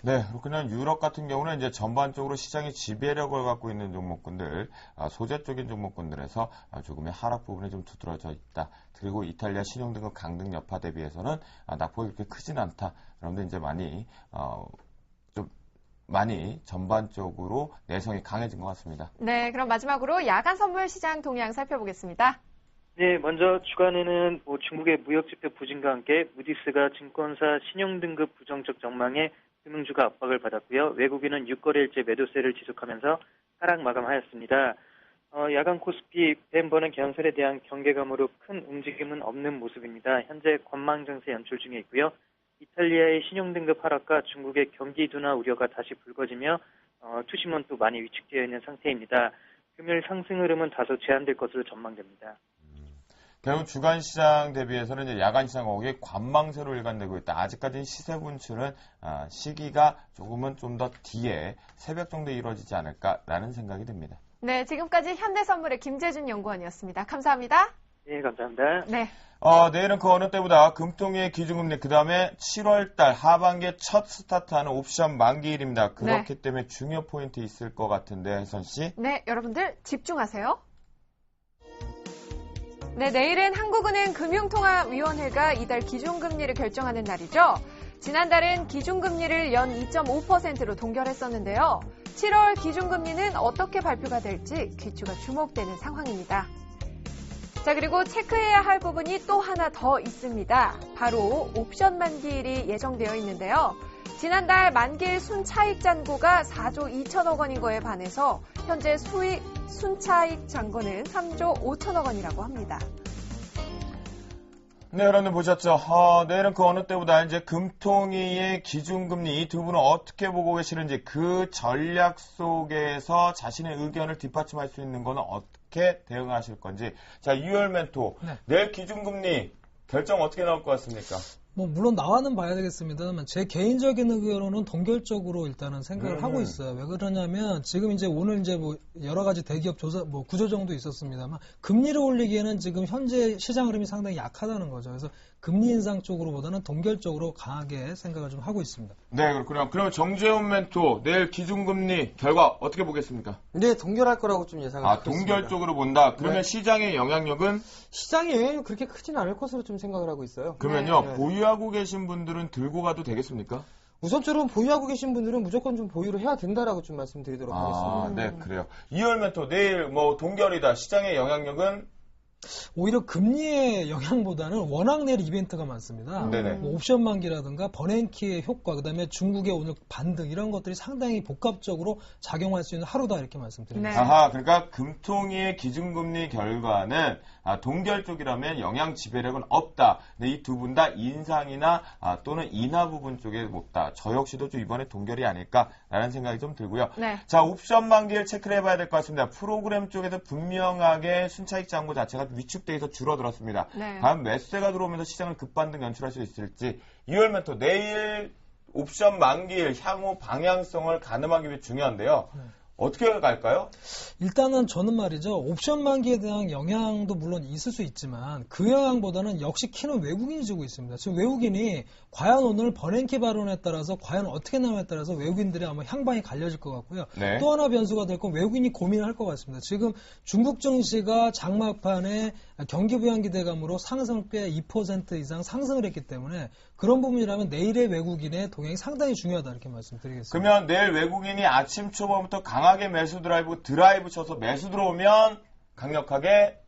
네, 그렇군요. 유럽 같은 경우는 이제 전반적으로 시장의 지배력을 갖고 있는 종목군들, 소재 쪽인 종목군들에서 조금의 하락 부분이 좀 두드러져 있다. 그리고 이탈리아 신용등급 강등 여파 대비해서는 낙폭이 그렇게 크진 않다. 그런데 이제 많이 전반적으로 내성이 강해진 것 같습니다. 네, 그럼 마지막으로 야간 선물 시장 동향 살펴보겠습니다. 네, 먼저 주간에는 중국의 무역지표 부진과 함께 무디스가 증권사 신용등급 부정적 전망에 금융주가 압박을 받았고요. 외국인은 6거래일째 매도세를 지속하면서 하락 마감하였습니다. 야간 코스피 벤버는 견설에 대한 경계감으로 큰 움직임은 없는 모습입니다. 현재 관망장세 연출 중에 있고요. 이탈리아의 신용등급 하락과 중국의 경기 둔화 우려가 다시 불거지며 투심은 또 많이 위축되어 있는 상태입니다. 금요일 상승 흐름은 다소 제한될 것으로 전망됩니다. 결국 주간 시장 대비해서는 이제 야간 시장 거기에 관망세로 일관되고 있다. 아직까지 시세 분출은 시기가 조금은 좀 더 뒤에 새벽 정도에 이루어지지 않을까라는 생각이 듭니다. 네, 지금까지 현대선물의 김재준 연구원이었습니다. 감사합니다. 네, 감사합니다. 네. 내일은 그 어느 때보다 금통위의 기준금리, 그 다음에 7월달 하반기에 첫 스타트하는 옵션 만기일입니다. 그렇기 때문에 중요 포인트 있을 것 같은데, 혜선 씨. 네, 여러분들 집중하세요. 네, 내일은 한국은행 금융통화위원회가 이달 기준금리를 결정하는 날이죠. 지난달은 기준금리를 연 2.5%로 동결했었는데요. 7월 기준금리는 어떻게 발표가 될지 귀추가 주목되는 상황입니다. 자, 그리고 체크해야 할 부분이 또 하나 더 있습니다. 바로 옵션 만기일이 예정되어 있는데요. 지난달 만기일 순차익 잔고가 4조 2천억 원인 거에 반해서 현재 순차익 잔고는 3조 5천억 원이라고 합니다. 네, 여러분들 보셨죠? 내일은 그 어느 때보다 이제 금통위의 기준금리 이 두 분은 어떻게 보고 계시는지 그 전략 속에서 자신의 의견을 뒷받침할 수 있는 거는 어떻게 대응하실 건지. 자, 유열 멘토. 네. 내일 기준금리 결정 어떻게 나올 것 같습니까? 물론 나와는 봐야 되겠습니다만 제 개인적인 의견으로는 동결적으로 일단은 생각을 하고 있어요. 왜 그러냐면 지금 이제 오늘 이제 여러 가지 대기업 조사 구조정도 있었습니다만 금리를 올리기에는 지금 현재 시장 흐름이 상당히 약하다는 거죠. 그래서 금리 인상 쪽으로보다는 동결적으로 강하게 생각을 좀 하고 있습니다. 네, 그렇군요. 그럼 정재훈 멘토 내일 기준금리 결과 어떻게 보겠습니까? 네, 동결할 거라고 좀 예상을 하고 있습니다. 동결적으로 본다. 그러면 네. 시장의 영향력은? 시장의 영향력이 그렇게 크진 않을 것으로 좀 생각을 하고 있어요. 그러면요, 네. 보유하고 계신 분들은 들고 가도 되겠습니까? 우선적으로 보유하고 계신 분들은 무조건 좀 보유를 해야 된다라고 좀 말씀드리도록 하겠습니다. 네, 그래요. 이열 멘토 내일 동결이다. 시장의 영향력은? 오히려 금리의 영향보다는 워낙 내일 이벤트가 많습니다. 네네. 옵션 만기라든가 버냉키의 효과, 그다음에 중국의 오늘 반등 이런 것들이 상당히 복합적으로 작용할 수 있는 하루다 이렇게 말씀드립니다. 네. 아하, 그러니까 금통위의 기준금리 결과는 동결 쪽이라면 영향 지배력은 없다. 근데 이 두 분 다 인상이나 또는 인하 부분 쪽에 높다. 저 역시도 좀 이번에 동결이 아닐까라는 생각이 좀 들고요. 네. 자, 옵션 만기를 체크를 해봐야 될 것 같습니다. 프로그램 쪽에서 분명하게 순차익 잔고 자체가 위축돼서 줄어들었습니다. 네. 과연 매수세가 들어오면서 시장을 급반등 연출할 수 있을지. 이월 멘토 내일 옵션 만기일 향후 방향성을 가늠하기 위해 중요한데요. 어떻게 갈까요? 일단은 저는 말이죠. 옵션 만기에 대한 영향도 물론 있을 수 있지만 그 영향보다는 역시 키는 외국인이 주고 있습니다. 지금 외국인이 과연 오늘 버냉키 발언에 따라서 과연 어떻게 나오냐에 따라서 외국인들의 아마 향방이 갈려질 것 같고요. 네. 또 하나 변수가 될 건 외국인이 고민을 할 것 같습니다. 지금 중국 증시가 장막판에 경기 부양 기대감으로 상승세 2% 이상 상승을 했기 때문에 그런 부분이라면 내일의 외국인의 동향이 상당히 중요하다 이렇게 말씀드리겠습니다. 그러면 내일 외국인이 아침 초반부터 강하게 매수 드라이브 쳐서 매수 들어오면 강력하게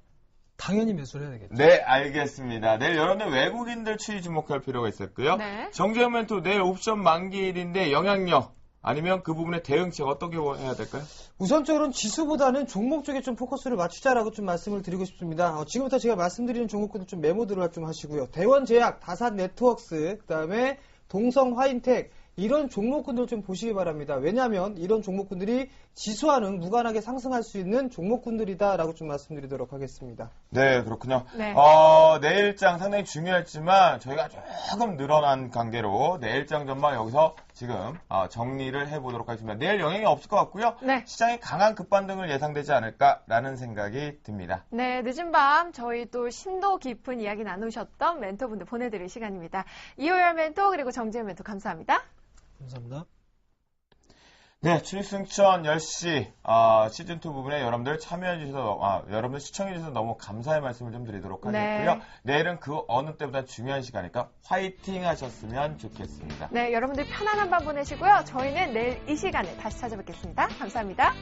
당연히 매수를 해야 되겠죠. 네, 알겠습니다. 내일 여러분들 외국인들 추이 주목할 필요가 있었고요. 네. 정재현 멘토 내일 옵션 만기일인데 영향력 아니면 그 부분의 대응책 어떻게 해야 될까요? 우선적으로는 지수보다는 종목 쪽에 좀 포커스를 맞추자라고 좀 말씀을 드리고 싶습니다. 지금부터 제가 말씀드리는 종목들을 좀 메모들을 좀 하시고요. 대원제약, 다산네트워크스, 그다음에 동성화인텍 이런 종목군들 좀 보시기 바랍니다. 왜냐하면 이런 종목군들이 지수와는 무관하게 상승할 수 있는 종목군들이다라고 좀 말씀드리도록 하겠습니다. 네, 그렇군요. 네. 내일장 상당히 중요했지만 저희가 조금 늘어난 관계로 내일장 전망 여기서 지금 정리를 해보도록 하겠습니다. 내일 영향이 없을 것 같고요. 네. 시장에 강한 급반등을 예상되지 않을까라는 생각이 듭니다. 네, 늦은 밤 저희 또 심도 깊은 이야기 나누셨던 멘토분들 보내드릴 시간입니다. 이호열 멘토 그리고 정재현 멘토 감사합니다. 감사합니다. 네, 추리승천 10시 시즌2 부분에 여러분들 참여해주셔서 여러분들 시청해주셔서 너무 감사의 말씀을 좀 드리도록 하겠고요. 네. 내일은 그 어느 때보다 중요한 시간이니까 화이팅 하셨으면 좋겠습니다. 네, 여러분들 편안한 밤 보내시고요. 저희는 내일 이 시간에 다시 찾아뵙겠습니다. 감사합니다.